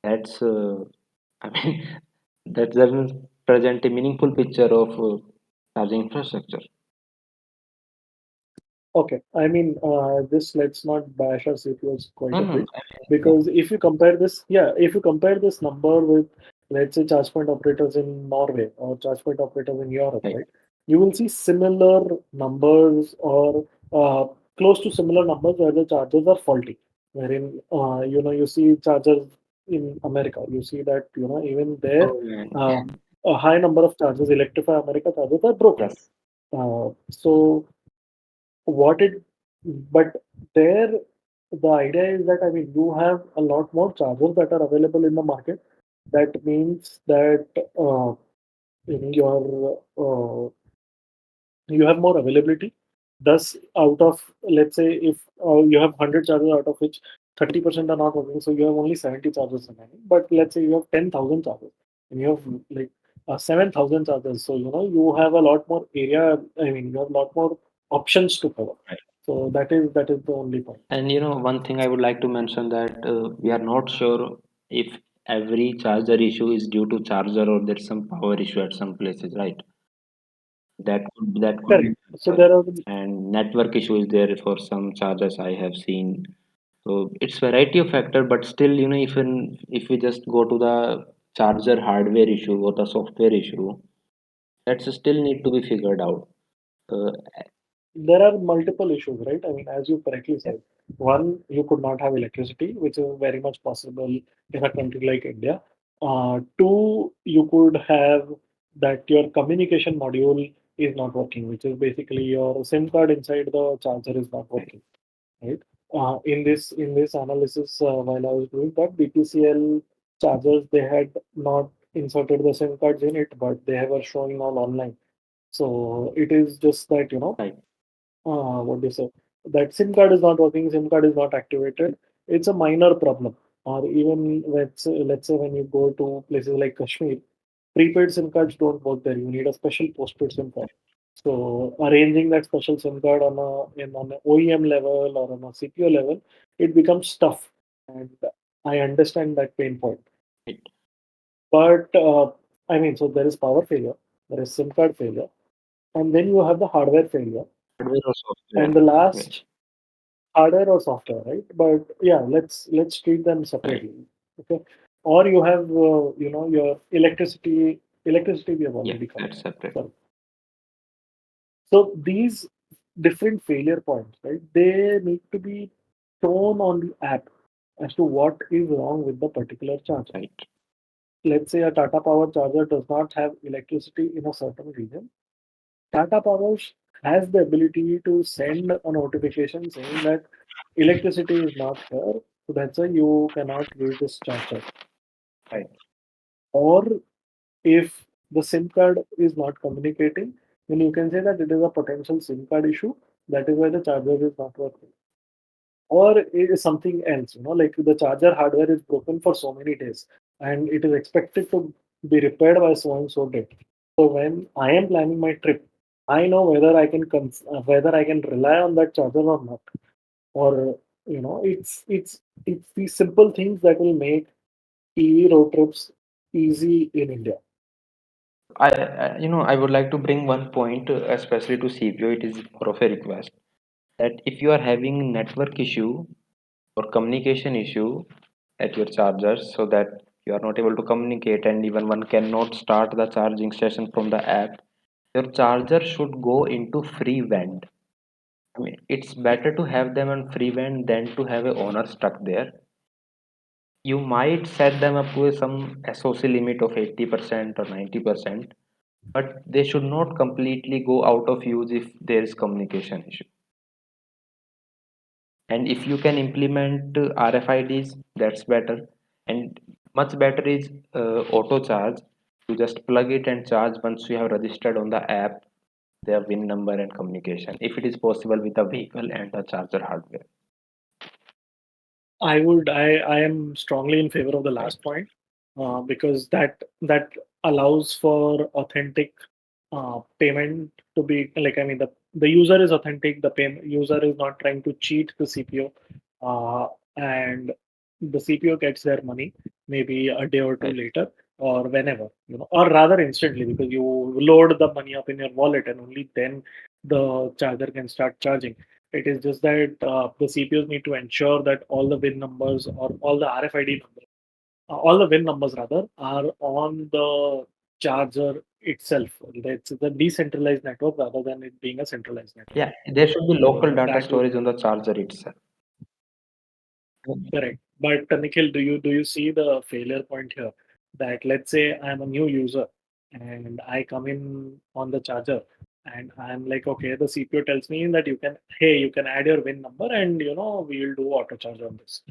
[SPEAKER 1] that's I mean that doesn't present a meaningful picture of charging infrastructure.
[SPEAKER 2] Okay, I mean, this let's not bash our CPOs quite
[SPEAKER 1] No,
[SPEAKER 2] a
[SPEAKER 1] no,
[SPEAKER 2] bit,
[SPEAKER 1] yeah,
[SPEAKER 2] because if you compare this, yeah, if you compare this number with, let's say, charge point operators in Norway or charge point operators in Europe,
[SPEAKER 1] right.
[SPEAKER 2] right, you will see similar numbers, or uh, close to similar numbers where the chargers are faulty. Wherein, you see chargers in America, you see that, even there,
[SPEAKER 1] Oh man,
[SPEAKER 2] uh, a high number of chargers, Electrify America chargers are broken.
[SPEAKER 1] yes,
[SPEAKER 2] So what it but there, the idea is that, I mean, you have a lot more chargers that are available in the market. That means that, you have more availability. Thus, out of, let's say, if you have 100 chargers, out of which 30% are not working, so you have only 70 chargers remaining. But let's say you have 10,000 chargers and you have like 7,000 chargers, so you have a lot more area. I mean, you have a lot more options to cover.
[SPEAKER 1] right.
[SPEAKER 2] So that is the only point.
[SPEAKER 1] And one thing I would like to mention that we are not sure if every charger issue is due to charger or there's some power issue at some places, right? That could be
[SPEAKER 2] Correct.
[SPEAKER 1] the
[SPEAKER 2] So
[SPEAKER 1] factor.
[SPEAKER 2] there are
[SPEAKER 1] And network issue is there for some chargers I have seen. So it's variety of factor, but still, even if we just go to the charger hardware issue or the software issue, that's still need to be figured out. Uh,
[SPEAKER 2] there are multiple issues, right? I mean, as you correctly said, one, you could not have electricity, which is very much possible in a country like India. Two, you could have that your communication module is not working, which is basically your SIM card inside the charger is not working, right? In this analysis, while I was doing that, BPCL chargers, they had not inserted the SIM cards in it, but they were showing all online. So it is just that,
[SPEAKER 1] right,
[SPEAKER 2] what do you say, that SIM card is not working, SIM card is not activated. It's a minor problem. Or even let's say when you go to places like Kashmir, prepaid SIM cards don't work there. You need a special postpaid SIM card. So arranging that special SIM card on an OEM level or on a CPO level, it becomes tough. And I understand that pain point.
[SPEAKER 1] right.
[SPEAKER 2] But I mean, so there is power failure, there is SIM card failure, and then you have the hardware failure.
[SPEAKER 1] Hardware or software.
[SPEAKER 2] And the
[SPEAKER 1] Right,
[SPEAKER 2] last, hardware or software, right? But yeah, let's treat them
[SPEAKER 1] right.
[SPEAKER 2] separately. Okay. Or you have your electricity we have
[SPEAKER 1] Yeah,
[SPEAKER 2] already covered.
[SPEAKER 1] that's separate.
[SPEAKER 2] So these different failure points, right, they need to be shown on the app as to what is wrong with the particular charger.
[SPEAKER 1] Right.
[SPEAKER 2] Let's say a Tata Power charger does not have electricity in a certain region. Tata Power has the ability to send a notification saying that electricity is not here, so that's why you cannot use this charger.
[SPEAKER 1] Right.
[SPEAKER 2] Or if the SIM card is not communicating, then you can say that it is a potential SIM card issue. That is why the charger is not working. Or it is something else, like the charger hardware is broken for so many days and it is expected to be repaired by so and so date. So when I am planning my trip, I know whether I can rely on that charger or not. Or it's these simple things that will make EV road trips easy in India.
[SPEAKER 1] I would like to bring one point, especially to CPO. It is more of a request that if you are having network issue or communication issue at your chargers, so that you are not able to communicate and even one cannot start the charging session from the app, your charger should go into free vent. I mean, it's better to have them on free vent than to have a owner stuck there. You might set them up with some SOC limit of 80% or 90%, but they should not completely go out of use if there is communication issue. And if you can implement RFIDs, that's better. And much better is auto charge. You just plug it and charge once you have registered on the app their VIN number and communication, if it is possible with a vehicle and the charger hardware.
[SPEAKER 2] I am strongly in favor of the
[SPEAKER 1] Right.
[SPEAKER 2] last point, because that allows for authentic payment to be like, I mean, the user is authentic, the user is not trying to cheat the CPO, and the CPO gets their money maybe a day or two
[SPEAKER 1] Right.
[SPEAKER 2] later, or whenever, or rather instantly, because you load the money up in your wallet and only then the charger can start charging. It is just that the CPUs need to ensure that all the VIN numbers or all the RFID numbers, all the VIN numbers rather, are on the charger itself. It's a decentralized network rather than it being a centralized network.
[SPEAKER 1] Yeah, there should be local
[SPEAKER 2] So
[SPEAKER 1] data
[SPEAKER 2] that would
[SPEAKER 1] storage on the charger itself.
[SPEAKER 2] correct. But Nikhil, do you see the failure point here? That let's say I'm a new user and I come in on the charger and I'm like, okay, the CPU tells me that you can add your VIN number and we'll do auto charge on this.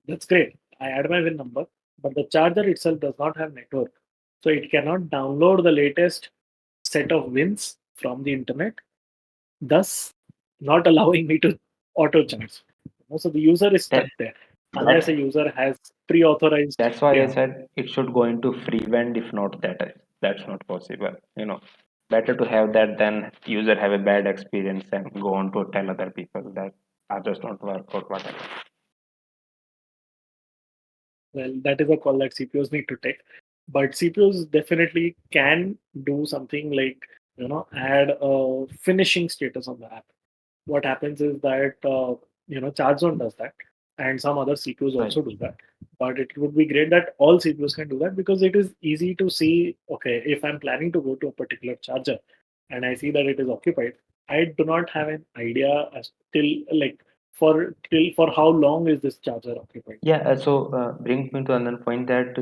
[SPEAKER 2] That's great. I add my VIN number, but the charger itself does not have network. So it cannot download the latest set of VINs from the internet, thus not allowing me to auto charge. So the user is
[SPEAKER 1] That,
[SPEAKER 2] stuck there unless
[SPEAKER 1] that's
[SPEAKER 2] a user has pre-authorized.
[SPEAKER 1] that's why I
[SPEAKER 2] Yeah,
[SPEAKER 1] said it should go into free vend. If not that, that's not possible. Better to have that than user have a bad experience and go on to tell other people that chargers don't work or whatever.
[SPEAKER 2] well, that is a call that CPUs need to take. But CPUs definitely can do something like add a finishing status on the app. What happens is that ChargeZone does that, and some other CPUs
[SPEAKER 1] Right.
[SPEAKER 2] also do that. But it would be great that all CPUs can do that because it is easy to see. Okay, if I'm planning to go to a particular charger, and I see that it is occupied, I do not have an idea as till like for how long is this charger occupied.
[SPEAKER 1] Yeah, brings me to another point that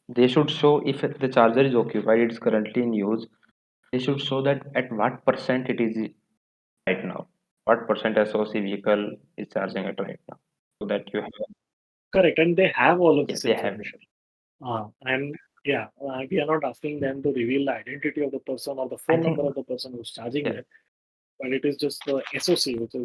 [SPEAKER 1] they should show if the charger is occupied, it's currently in use. They should show that at what percent it is right now, what percent SOC vehicle is charging it right now, so that you have.
[SPEAKER 2] Correct, and they have all of
[SPEAKER 1] Yeah,
[SPEAKER 2] this
[SPEAKER 1] they have it.
[SPEAKER 2] information. And yeah, we are not asking them to reveal the identity of the person or the
[SPEAKER 1] I
[SPEAKER 2] phone
[SPEAKER 1] think
[SPEAKER 2] number of the person who's charging
[SPEAKER 1] yeah,
[SPEAKER 2] them, but it is just the SOC, which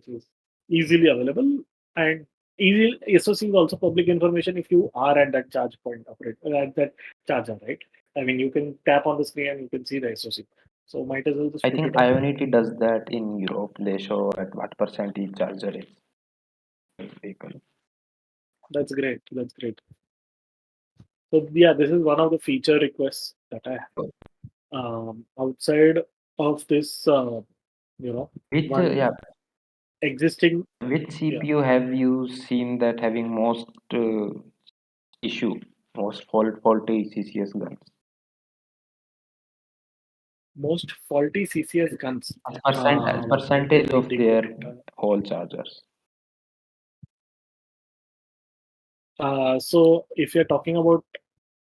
[SPEAKER 2] is easily available, and easy SOC is also public information if you are at that charge point operator at that charger, right? I mean, you can tap on the screen and you can see the SOC. So might as well just
[SPEAKER 1] I
[SPEAKER 2] put
[SPEAKER 1] think
[SPEAKER 2] it on.
[SPEAKER 1] Ionity does that in Europe. They show at what percent each charger is in vehicle.
[SPEAKER 2] That's great. That's great. So yeah, this is one of the feature requests that I have. Outside of this,
[SPEAKER 1] Which
[SPEAKER 2] one existing,
[SPEAKER 1] which
[SPEAKER 2] yeah,
[SPEAKER 1] CPU have you seen that having most issue, most faulty CCS guns?
[SPEAKER 2] most faulty CCS guns.
[SPEAKER 1] As
[SPEAKER 2] Let
[SPEAKER 1] percentage
[SPEAKER 2] me
[SPEAKER 1] of
[SPEAKER 2] dig the
[SPEAKER 1] their
[SPEAKER 2] data.
[SPEAKER 1] whole chargers.
[SPEAKER 2] So if you're talking about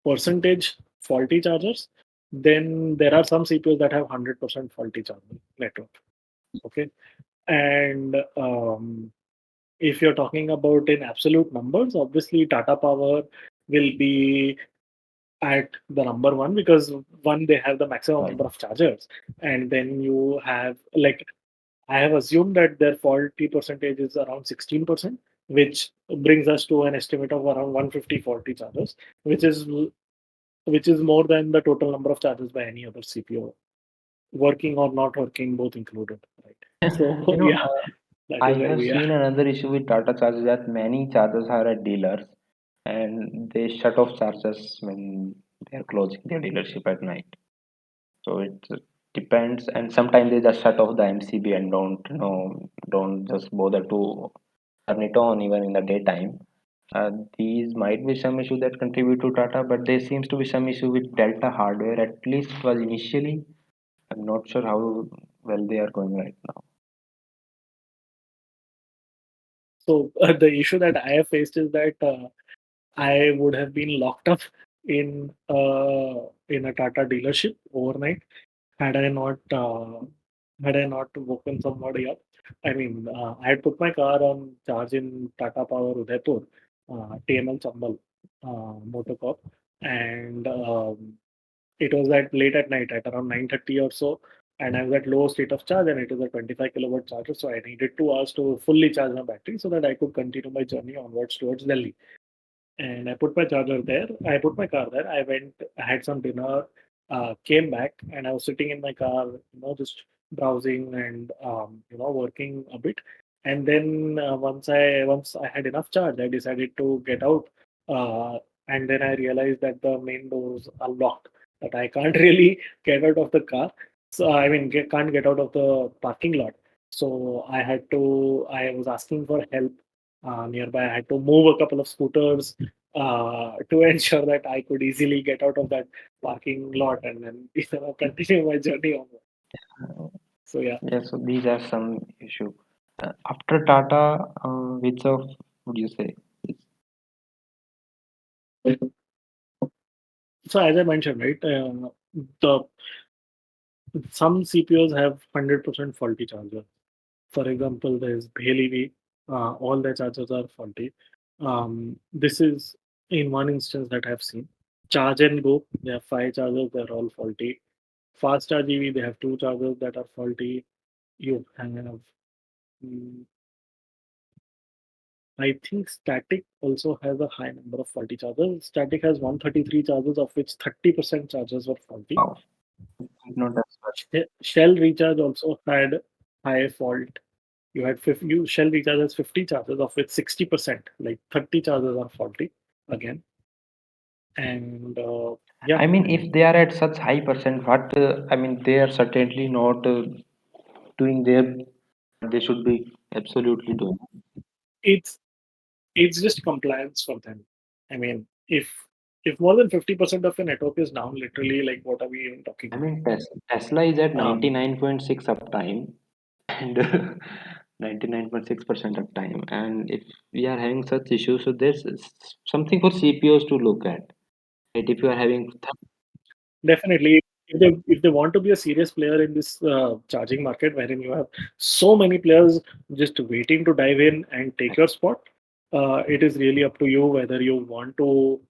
[SPEAKER 2] percentage faulty chargers, then there are some CPUs that have 100% faulty charger network. Okay, and if you're talking about in absolute numbers, obviously Tata Power will be at the number one because one, they have the maximum
[SPEAKER 1] Right.
[SPEAKER 2] number of chargers, and then you have like I have assumed that their faulty percentage is around 16%, which brings us to an estimate of around 150 faulty chargers, which is more than the total number of chargers by any other CPO, working or not working, both included. Right. So
[SPEAKER 1] You know,
[SPEAKER 2] yeah, that
[SPEAKER 1] I
[SPEAKER 2] is where
[SPEAKER 1] have
[SPEAKER 2] we are.
[SPEAKER 1] seen another issue with Tata chargers that many chargers are at dealers and they shut off chargers when they are closing their dealership at night. So it depends, and sometimes they just shut off the MCB and don't just bother to turn it on even in the daytime. These might be some issue that contribute to Tata, but there seems to be some issue with Delta hardware. At least was initially. I'm not sure how well they are going right now.
[SPEAKER 2] So the issue that I have faced is that I would have been locked up in a Tata dealership overnight had I not woken somebody up. I mean, I had put my car on charge in Tata Power Udaipur, TML Chambal, Motor Corp, and it was at late at night at around 9:30 or so, and I was at low state of charge, and it was a 25 kilowatt charger, so I needed 2 hours to fully charge my battery so that I could continue my journey onwards towards Delhi. And I put my charger there. I put my car there. I went, I had some dinner, came back, and I was sitting in my car, just browsing and working a bit. And then once I had enough charge, I decided to get out. Uh, and then I realized that the main doors are locked. That I can't really get out of the car. So I mean, can't get out of the parking lot. So I was asking for help nearby. I had to move a couple of scooters to ensure that I could easily get out of that parking lot and then continue my journey onward.
[SPEAKER 1] Uh,
[SPEAKER 2] So yeah.
[SPEAKER 1] yeah, so these are some issue. After Tata, which of would you say?
[SPEAKER 2] So as I mentioned, right, the some CPOs have 100% faulty chargers. For example, there's Bhel all their chargers are faulty. This is in one instance that I've seen. Charge and Go, they have 5 chargers, they're all faulty. Fast Charge EV, they have 2 chargers that are faulty. You have, mm, I think Static also has a high number of faulty chargers. Static has 133 chargers, of which 30% chargers were faulty.
[SPEAKER 1] Wow, not as much.
[SPEAKER 2] Shell Recharge also had high fault. You had Shell Recharge has 50 chargers, of which 60%, like 30 chargers are faulty again. And yeah,
[SPEAKER 1] I mean, if they are at such high percent, what I mean, they are certainly not doing their. They should be absolutely doing.
[SPEAKER 2] it's it's just compliance for them. I mean, if more than 50% of your network is down, literally, like what are we even talking
[SPEAKER 1] I
[SPEAKER 2] about?
[SPEAKER 1] mean, Tesla is at
[SPEAKER 2] Um,
[SPEAKER 1] 99.6 uptime and 99.6% uptime. And if we are having such issues, so there's something for CPOs to look at. Right? If you are having,
[SPEAKER 2] Definitely, if they want to be a serious player in this charging market, wherein you have so many players just waiting to dive in and take your spot, it is really up to you whether you want to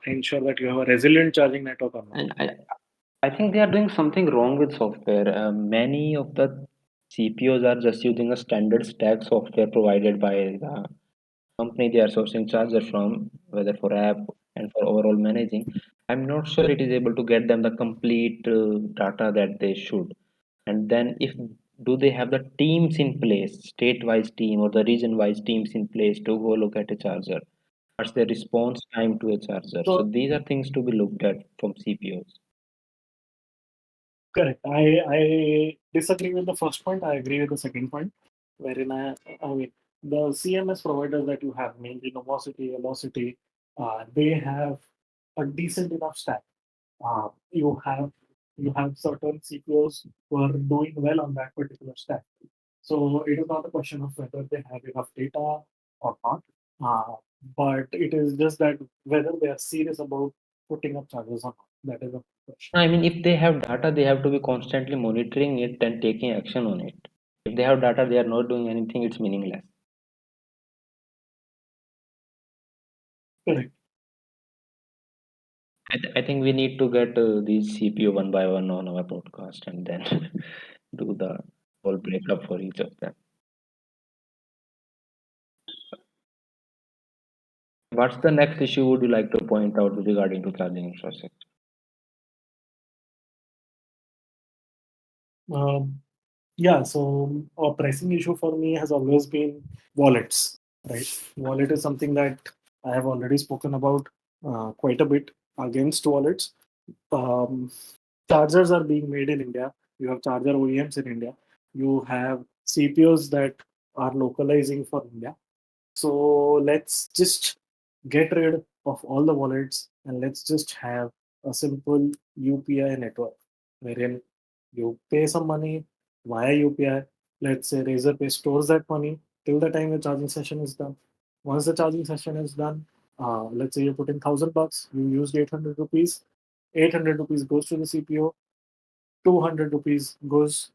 [SPEAKER 2] ensure that you have a resilient charging network or not.
[SPEAKER 1] and I think they are doing something wrong with software. Many of the CPOs are just using a standard stack software provided by the company they are sourcing charger from, whether for app and for overall managing. I'm not sure it is able to get them the complete data that they should. And then if do they have the teams in place, state-wise team or the region-wise teams in place to go look at a charger? What's the response time to a charger? So
[SPEAKER 2] So
[SPEAKER 1] these are things to be looked at from CPOs.
[SPEAKER 2] correct. I disagree with the first point. I agree with the second point, wherein I mean the CMS providers that you have, mainly Novocity, Velocity, they have a decent enough stack. Uh, you have you have certain CPOs who are doing well on that particular stack. So it is not a question of whether they have enough data or not, uh, but it is just that whether they are serious about putting up charges or not. That is a question.
[SPEAKER 1] I mean, if they have data, they have to be constantly monitoring it and taking action on it. If they have data, they are not doing anything, it's meaningless.
[SPEAKER 2] Correct.
[SPEAKER 1] I think we need to get these CPU one by one on our podcast and then do the whole breakup for each of them. What's the next issue would you like to point out regarding to charging infrastructure?
[SPEAKER 2] Um, yeah, so a pressing issue for me has always been wallets, right? Wallet is something that I have already spoken about quite a bit against wallets. Um, Chargers are being made in India. You have charger OEMs in India. You have CPOs that are localizing for India. So let's just get rid of all the wallets and let's just have a simple UPI network wherein you pay some money via UPI. Let's say Razorpay stores that money till the time the charging session is done. Once the charging session is done, Let's say you put in $1,000, you used 800 rupees. 800 rupees goes to the CPO. 200 rupees goes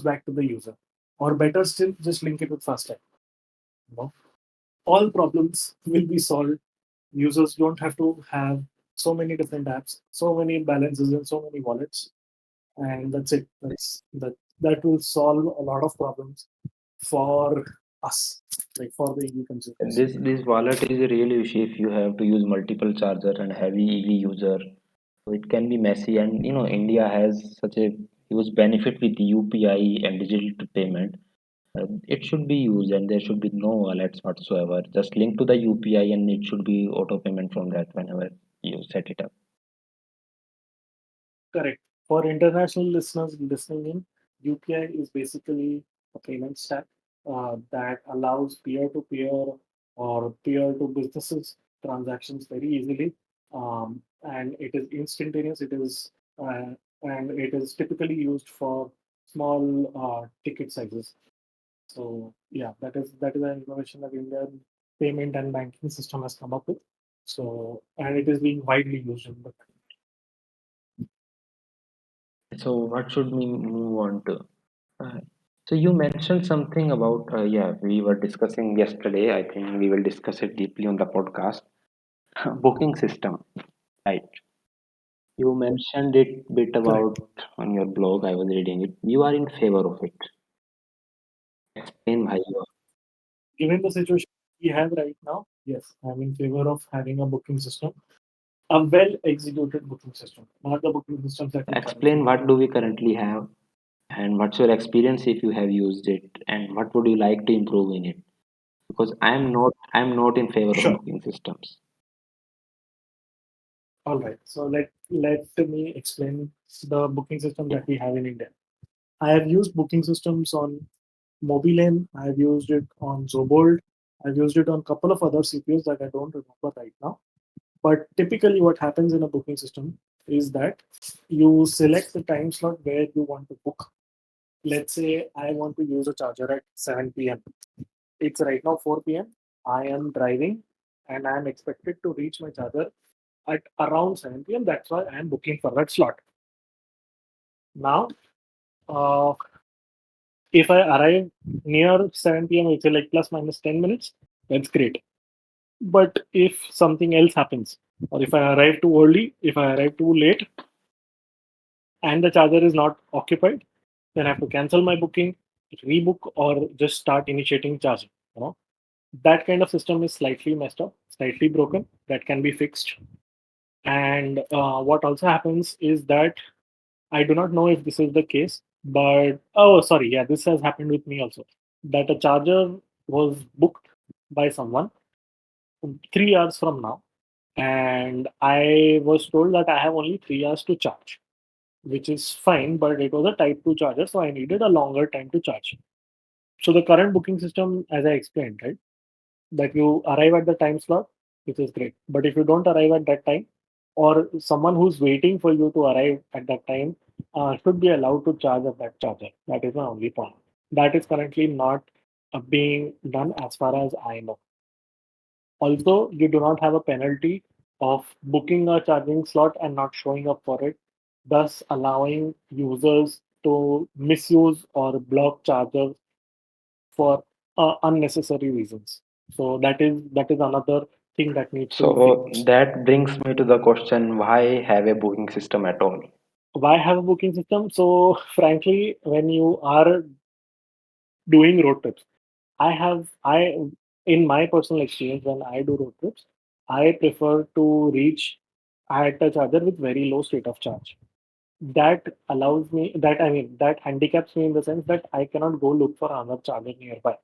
[SPEAKER 2] back to the user. Or better still, just link it with FASTag. You know? All problems will be solved. Users don't have to have so many different apps, so many balances, and so many wallets, and that's it. That will solve a lot of problems for us, like for the EV consumers.
[SPEAKER 1] This wallet is really issue if you have to use multiple charger and heavy EV user. So it can be messy, and India has such a huge benefit with UPI and digital payment. It should be used, and there should be no wallets whatsoever. Just link to the UPI, and it should be auto payment from that whenever you set it up.
[SPEAKER 2] Correct. For international listeners listening in, UPI is basically a payment stack that allows peer-to-peer or peer-to-businesses transactions very easily, and it is instantaneous. And it is typically used for small ticket sizes. So yeah, that is an innovation that Indian payment and banking system has come up with. So and it is being widely used in the
[SPEAKER 1] So what should we move on to? Uh, so you mentioned something about yeah, we were discussing yesterday. I think we will discuss it deeply on the podcast. Booking system, right? You mentioned it bit
[SPEAKER 2] correct.
[SPEAKER 1] about on your blog. I was reading it. You are in favor of it. Explain why you are.
[SPEAKER 2] Given the situation we have right now, yes, I'm in favor of having a booking system, a well executed booking system, not the booking systems that we currently
[SPEAKER 1] Explain
[SPEAKER 2] have.
[SPEAKER 1] what do we currently have, and what's your experience if you have used it, and what would you like to improve in it? Because I'm not in favor of
[SPEAKER 2] Sure.
[SPEAKER 1] booking systems.
[SPEAKER 2] All right. So let me explain the booking system
[SPEAKER 1] Yeah.
[SPEAKER 2] that we have in India. I have used booking systems on Mobilane. I've used it on Zobold. I've used it on a couple of other CPOs that I don't remember right now. But typically, what happens in a booking system is that you select the time slot where you want to book. Let's say I want to use a charger at 7 p.m. It's right now 4 p.m. I am driving and I am expected to reach my charger at around 7 p.m. That's why I am booking for that slot. Now, uh, if I arrive near 7 p.m., it's like plus minus 10 minutes, that's great. But if something else happens, or if I arrive too early, if I arrive too late, and the charger is not occupied, then I have to cancel my booking, rebook, or just start initiating charging. You know, that kind of system is slightly messed up, slightly broken. That can be fixed. And what also happens is that I do not know if this is the case, but oh, sorry, yeah, this has happened with me also. That a charger was booked by someone 3 hours from now, and I was told that I have only 3 hours to charge, which is fine, but it was a Type 2 charger, so I needed a longer time to charge. So the current booking system, as I explained, right, that you arrive at the time slot, which is great. But if you don't arrive at that time, or someone who's waiting for you to arrive at that time should be allowed to charge at that charger. That is my only point. That is currently not being done as far as I know. Also, you do not have a penalty of booking a charging slot and not showing up for it, thus allowing users to misuse or block chargers for unnecessary reasons. So that is another thing that needs to be
[SPEAKER 1] So
[SPEAKER 2] fixed.
[SPEAKER 1] that brings me to the question: why have a booking system at all?
[SPEAKER 2] Why have a booking system? So frankly, when you are doing road trips, I in my personal experience when I do road trips, I prefer to reach at a charger with very low state of charge. That allows me that I mean that handicaps me in the sense that I cannot go look for another charger nearby.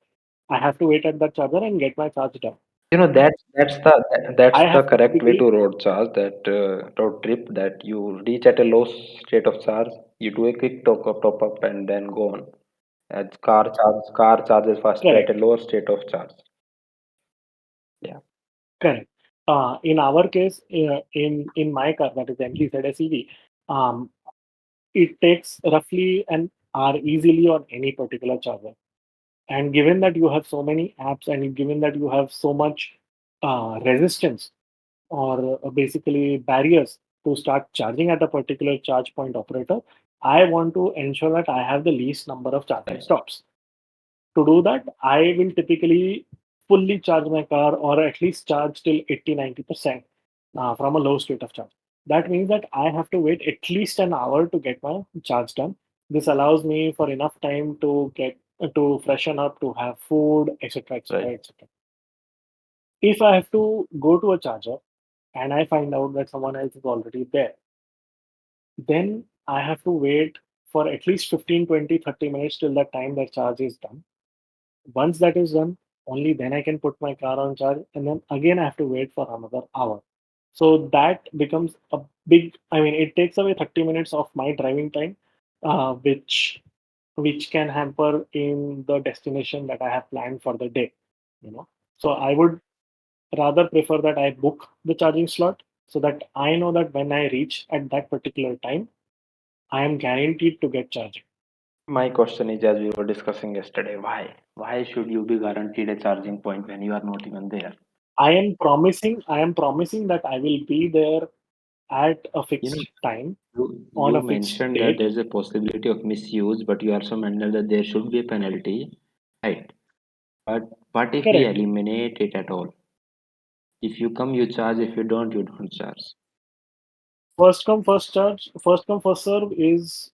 [SPEAKER 2] I have to wait at that charger and get my charge done.
[SPEAKER 1] That's
[SPEAKER 2] I
[SPEAKER 1] the
[SPEAKER 2] have
[SPEAKER 1] correct way
[SPEAKER 2] typically
[SPEAKER 1] to road charge, that road trip, that you reach at a low state of charge, you do a quick top up and then go on. As car charges faster at a
[SPEAKER 2] correct.
[SPEAKER 1] lower state of charge. Yeah.
[SPEAKER 2] Correct. In our case, in my car, that is MG SEV, um, it takes roughly an hour easily on any particular charger. And given that you have so many apps and given that you have so much resistance or basically barriers to start charging at a particular charge point operator, I want to ensure that I have the least number of charging
[SPEAKER 1] Right.
[SPEAKER 2] stops. To do that, I will typically fully charge my car or at least charge till 80-90% from a low state of charge. That means that I have to wait at least an hour to get my charge done. This allows me for enough time to get to freshen up, to have food, etc., etc.,
[SPEAKER 1] Right.
[SPEAKER 2] etc. If I have to go to a charger and I find out that someone else is already there, then I have to wait for at least 15, 20, 30 minutes till the time that charge is done. Once that is done, only then I can put my car on charge, and then again I have to wait for another hour. So that becomes a big. I mean, it takes away 30 minutes of my driving time, which can hamper in the destination that I have planned for the day. You know, so I would rather prefer that I book the charging slot so that I know that when I reach at that particular time, I am guaranteed to get charging.
[SPEAKER 1] My question is, as we were discussing yesterday, why? Why should you be guaranteed a charging point when you are not even there?
[SPEAKER 2] I am promising that I will be there at a
[SPEAKER 1] You know,
[SPEAKER 2] fixed time on
[SPEAKER 1] you
[SPEAKER 2] a fixed
[SPEAKER 1] mentioned that
[SPEAKER 2] date.
[SPEAKER 1] there's a possibility of misuse, but you also mentioned that there should be a penalty, right? But what if we
[SPEAKER 2] Correct.
[SPEAKER 1] eliminate it at all? If you come, you charge. If you don't charge.
[SPEAKER 2] First come, first charge, first come, first serve is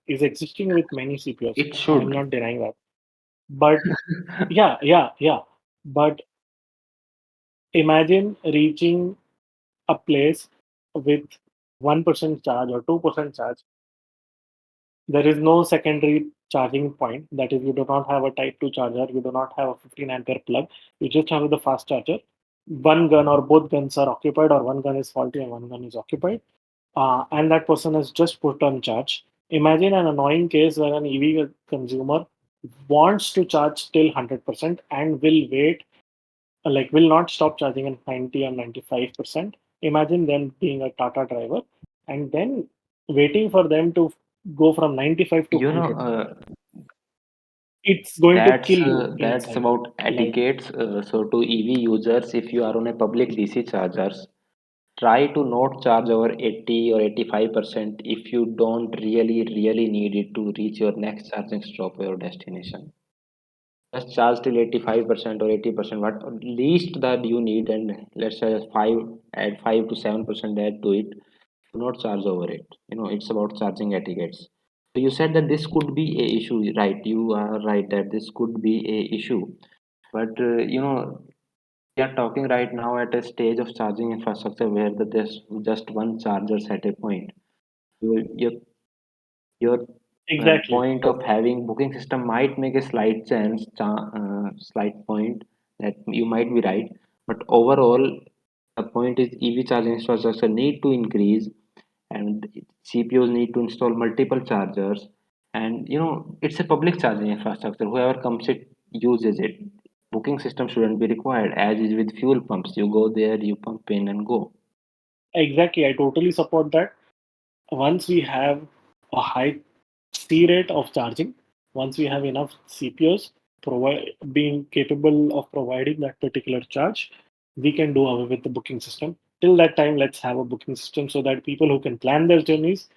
[SPEAKER 2] existing with many CPOs.
[SPEAKER 1] It
[SPEAKER 2] I'm
[SPEAKER 1] should.
[SPEAKER 2] not denying that. But yeah, yeah, yeah. But imagine reaching a place with 1% charge or 2% charge. There is no secondary charging point. That is, you do not have a Type 2 charger, you do not have a 15 ampere plug, you just have the fast charger. One gun or both guns are occupied, or one gun is faulty and one gun is occupied, and that person has just put on charge. Imagine an annoying case where an EV consumer wants to charge till 100% and will wait, will not stop charging at 90 or 95%. Imagine them being a Tata driver and then waiting for them to go from 95 to
[SPEAKER 1] You know,
[SPEAKER 2] 100. It's going to kill you
[SPEAKER 1] that's
[SPEAKER 2] inside.
[SPEAKER 1] about
[SPEAKER 2] Like,
[SPEAKER 1] etiquettes. So to EV users, if you are on a public DC chargers, try to not charge over 80 or 85% if you don't really need it to reach your next charging stop or your destination. Just charge till 85% or 80%, what least that you need, and let's say 5, add 5 to 7% add to it. Do not charge over it. It's about charging etiquettes. So you said that this could be a issue, right? You are right that this could be a issue, but we are talking right now at a stage of charging infrastructure where there's just one charger at a point. Your
[SPEAKER 2] exactly.
[SPEAKER 1] point of having booking system might make a slight point that you might be right, but overall the point is EV charging infrastructure need to increase, and CPOs need to install multiple chargers, and it's a public charging infrastructure. Whoever comes it uses it. Booking system shouldn't be required, as is with fuel pumps. You go there, you pump in and go.
[SPEAKER 2] Exactly. I totally support that. Once we have a high C rate of charging, once we have enough CPOs being capable of providing that particular charge, we can do away with the booking system. Till that time, let's have a booking system so that people who can plan their journeys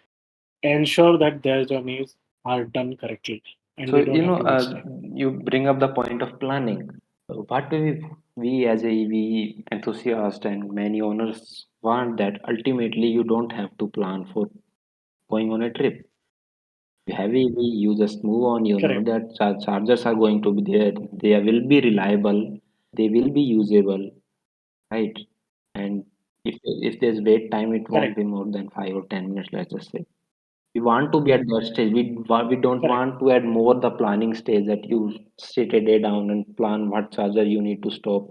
[SPEAKER 2] ensure that their journeys are done correctly and
[SPEAKER 1] So,
[SPEAKER 2] we don't have to waste time.
[SPEAKER 1] you bring up the point of planning. What do we as a EV enthusiast and many owners want that ultimately you don't have to plan for going on a trip. You have EV, you just move on. You know
[SPEAKER 2] Correct,
[SPEAKER 1] that chargers are going to be there. They will be reliable. They will be usable, right? And if there's wait time, it won't
[SPEAKER 2] correct,
[SPEAKER 1] be more than 5 or 10 minutes. Let's just say. We want to be at that stage. We don't
[SPEAKER 2] correct,
[SPEAKER 1] want to add more the planning stage that you sit a day down and plan what charger you need to stop,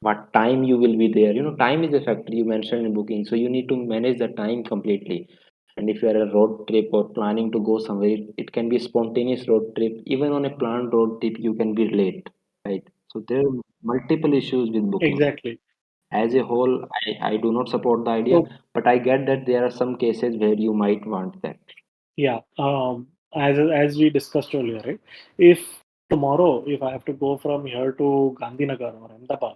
[SPEAKER 1] what time you will be there. Time is a factor you mentioned in booking, so you need to manage the time completely. And if you are a road trip or planning to go somewhere, it can be a spontaneous road trip. Even on a planned road trip, you can be late, right? So there are multiple issues with booking.
[SPEAKER 2] exactly.
[SPEAKER 1] As a whole, I do not support the idea,
[SPEAKER 2] So,
[SPEAKER 1] but I get that there are some cases where you might want that.
[SPEAKER 2] yeah, as we discussed earlier, right? If tomorrow, if I have to go from here to Gandhinagar or Ahmedabad,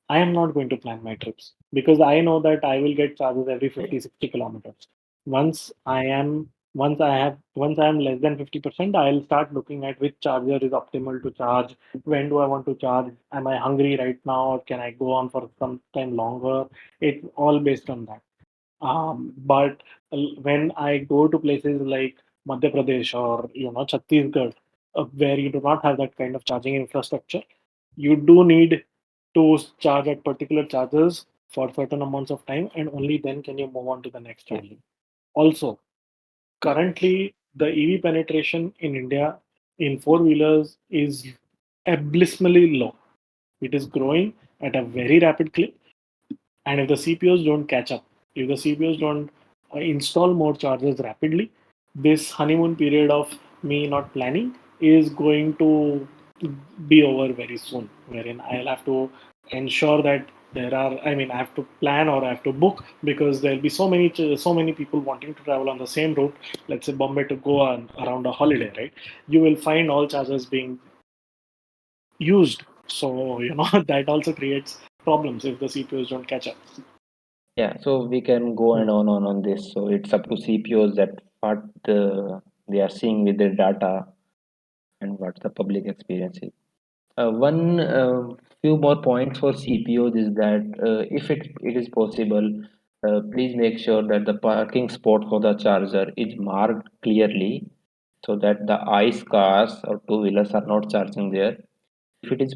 [SPEAKER 2] I am not going to plan my trips because I know that I will get charges every 50, 60 kilometers. Once I am less than 50%, I'll start looking at which charger is optimal to charge. When do I want to charge? Am I hungry right now? Or can I go on for some time longer? It's all based on that. But when I go to places like Madhya Pradesh or Chhattisgarh, where you do not have that kind of charging infrastructure, you do need to charge at particular chargers for certain amounts of time, and only then can you move on to the next
[SPEAKER 1] Yeah.
[SPEAKER 2] charging. Also, currently the EV penetration in India in four wheelers is abysmally low. It is growing at a very rapid clip, and if the CPOs don't catch up, if the CPOs don't install more chargers rapidly, this honeymoon period of me not planning is going to be over very soon. Wherein I'll have to ensure that I have to plan or I have to book because there'll be so many people wanting to travel on the same route. Let's say Bombay to Goa around a holiday, right? You will find all chargers being used. So that also creates problems if the CPOs don't catch up.
[SPEAKER 1] Yeah, so we can go and on this. So it's up to CPOs that what they are seeing with their data and what the public experience is. One few more points for CPOs is that if it is possible, please make sure that the parking spot for the charger is marked clearly so that the ICE cars or two wheelers are not charging there. If it is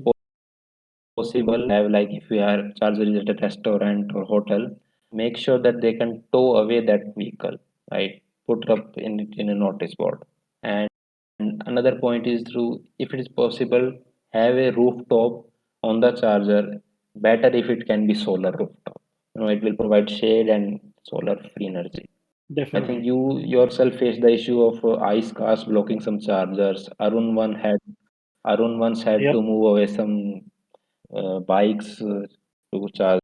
[SPEAKER 1] possible, have like if we are charger is at a restaurant or hotel, make sure that they can tow away that vehicle, right? Put up in a notice board. And another point is through if it is possible, have a rooftop on the charger. Better if it can be solar rooftop. It will provide shade and solar free energy. I think
[SPEAKER 2] Definitely.
[SPEAKER 1] you yourself face the issue of ice cars blocking some chargers. Arun once had
[SPEAKER 2] Yep,
[SPEAKER 1] to move away some bikes to charge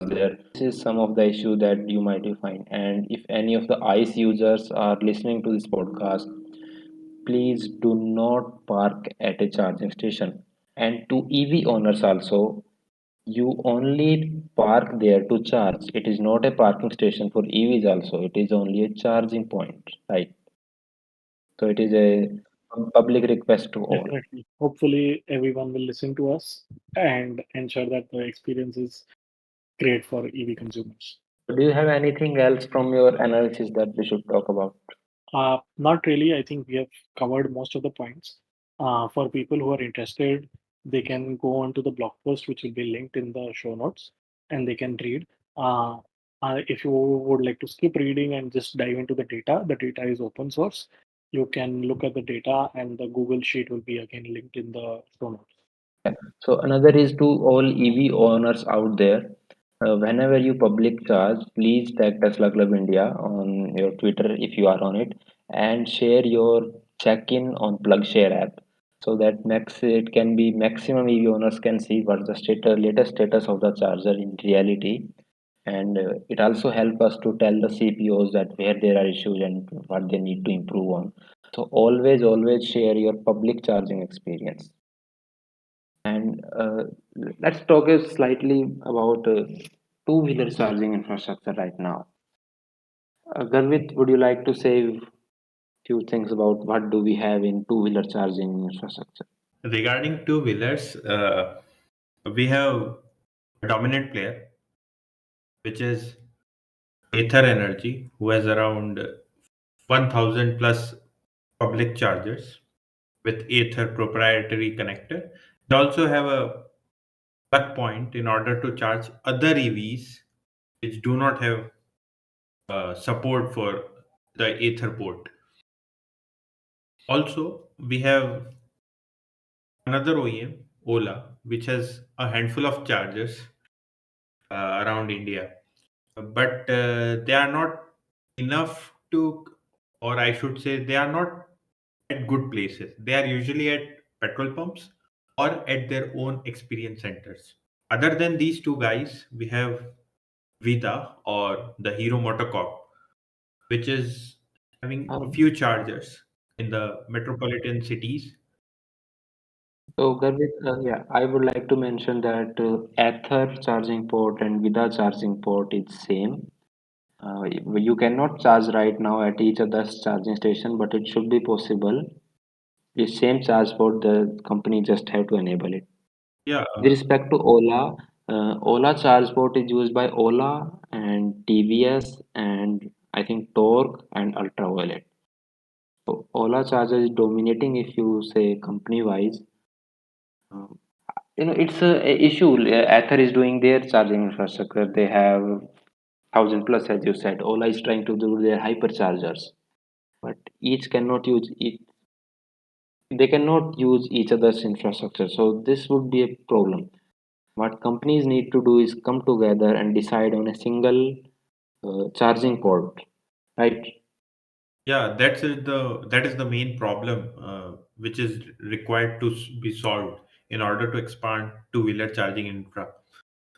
[SPEAKER 1] there. This is some of the issue that you might find. And if any of the ICE users are listening to this podcast, please do not park at a charging station. And to EV owners also, you only park there to charge. It is not a parking station for EVs also. It is only a charging point, right? So it is a public request to all.
[SPEAKER 2] definitely. Hopefully, everyone will listen to us and ensure that the experience is great for EV consumers.
[SPEAKER 1] Do you have anything else from your analysis that we should talk about?
[SPEAKER 2] Not really. I think we have covered most of the points. For people who are interested, they can go on to the blog post, which will be linked in the show notes, and they can read. Uh, if you would like to skip reading and just dive into the data is open source. You can look at the data, and the Google Sheet will be again linked in the show notes.
[SPEAKER 1] Yeah. So another is to all EV owners out there. Whenever you public charge, please tag Tesla Club India on your Twitter if you are on it, and share your check-in on PlugShare app, so that max it can be maximum EV owners can see what the latest status of the charger in reality, and it also help us to tell the CPOs that where there are issues and what they need to improve on. So always share your public charging experience. And let's talk slightly about two-wheeler charging infrastructure right now. Garvit, would you like to say few things about what do we have in two-wheeler charging infrastructure?
[SPEAKER 3] Regarding two wheelers, we have a dominant player, which is Ather Energy, who has around 1,000 plus public chargers with Ather proprietary connector. They also have a plug point in order to charge other EVs which do not have support for the Ather port. Also, we have another OEM, Ola, which has a handful of chargers around India, but they are not enough to, or I should say, they are not at good places. They are usually at petrol pumps or at their own experience centers. Other than these two guys, we have Vida or the Hero Motocorp, which is having a
[SPEAKER 1] Um,
[SPEAKER 3] few chargers in the metropolitan cities.
[SPEAKER 1] So, Garvit, yeah, I would like to mention that Ather charging port and Vida charging port is same. You cannot charge right now at each other's charging station, but it should be possible. The same charge port, the company just have to enable it.
[SPEAKER 3] Yeah,
[SPEAKER 1] With respect to Ola, Ola charge port is used by Ola and TVS and I think Torque and Ultraviolet. So Ola charger is dominating if you say company wise. It's a issue. Ather is doing their charging infrastructure. They have 1,000 plus, as you said. Ola is trying to do their hyperchargers, but each cannot use it. They cannot use each other's infrastructure. So this would be a problem. What companies need to do is come together and decide on a single charging port, right?
[SPEAKER 3] yeah, that is the main problem which is required to be solved in order to expand two-wheeler charging infra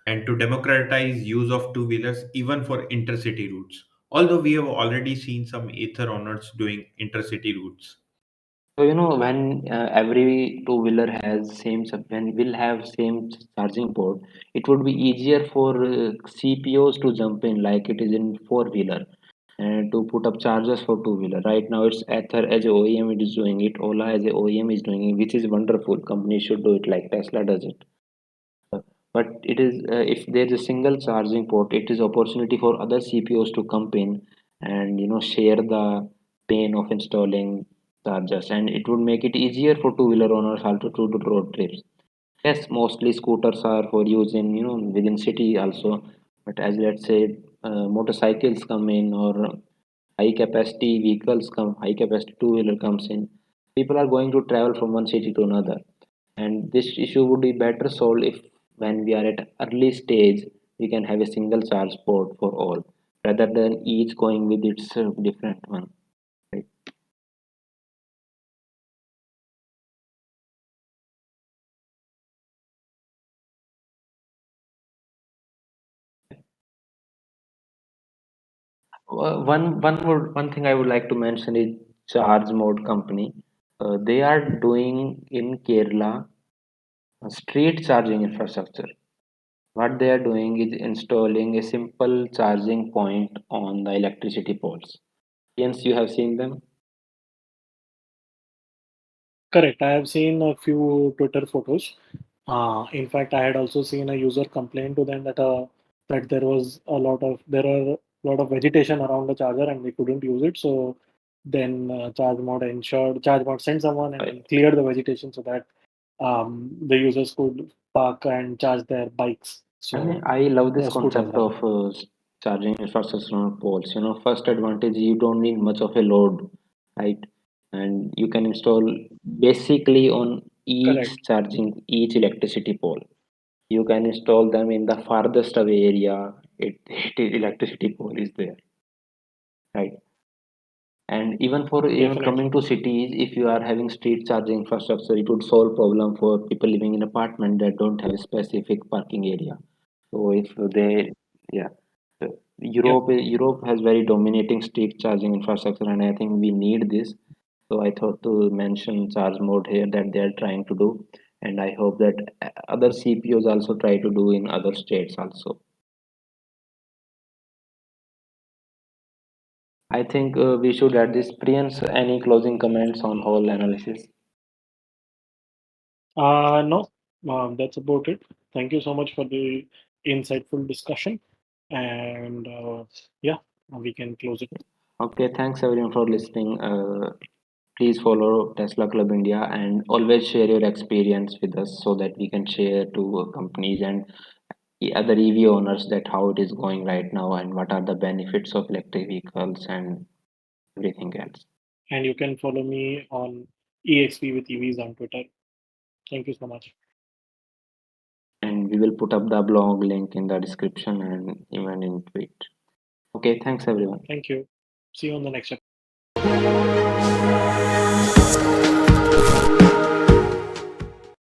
[SPEAKER 3] and to democratize use of two-wheelers even for intercity routes. Although we have already seen some Ather owners doing intercity routes.
[SPEAKER 1] So when every two wheeler has when will have same charging port, it would be easier for CPOs to jump in like it is in four wheeler and to put up chargers for two wheeler. Right now, it's Ather as a OEM it is doing it, Ola as a OEM is doing it, which is wonderful. Companies should do it like Tesla does it. But it is if there is a single charging port, it is opportunity for other CPOs to come in and share the pain of installing chargers, and it would make it easier for two-wheeler owners also to do road trips. Yes, mostly scooters are for use in within city also, but as let's say motorcycles come in or high capacity vehicles come, high capacity two-wheeler comes in, people are going to travel from one city to another, and this issue would be better solved if when we are at early stage we can have a single charge port for all rather than each going with its different one, right? One thing I would like to mention is ChargeMod company. They are doing in Kerala street charging infrastructure. What they are doing is installing a simple charging point on the electricity poles. Hence, you have seen them.
[SPEAKER 2] Correct. I have seen a few Twitter photos. In fact, I had also seen a user complain to them that there are a lot of vegetation around the charger and they couldn't use it. So then ChargeMod sent someone and then cleared the vegetation so that the users could park and charge their bikes.
[SPEAKER 1] I mean,
[SPEAKER 2] So
[SPEAKER 1] I love this
[SPEAKER 2] scooters
[SPEAKER 1] concept
[SPEAKER 2] rather.
[SPEAKER 1] of charging infrastructure on poles. First advantage, you don't need much of a load, right? And you can install basically on
[SPEAKER 2] Correct.
[SPEAKER 1] each electricity pole. You can install them in the farthest away area. Electricity pole is there, right? And even
[SPEAKER 2] Definitely.
[SPEAKER 1] coming to cities, if you are having street charging infrastructure, it would solve problem for people living in apartment that don't have a specific parking area. So if they, yeah, uh,
[SPEAKER 2] Yep.
[SPEAKER 1] Europe has very dominating street charging infrastructure, and I think we need this. So I thought to mention charge mode here that they are trying to do, and I hope that other CPOs also try to do in other states also. I think we should add this. Priyan's any closing comments on whole analysis?
[SPEAKER 2] No, that's about it. Thank you so much for the insightful discussion. And yeah, we can close it.
[SPEAKER 1] Okay, thanks everyone for listening. Please follow Tesla Club India and always share your experience with us so that we can share to companies and the other EV owners that how it is going right now and what are the benefits of electric vehicles and everything else.
[SPEAKER 2] And you can follow me on EXP with EVs on Twitter. Thank you so much.
[SPEAKER 1] And we will put up the blog link in the description and even in tweet. Okay, thanks everyone.
[SPEAKER 2] Thank you. See you on the next episode.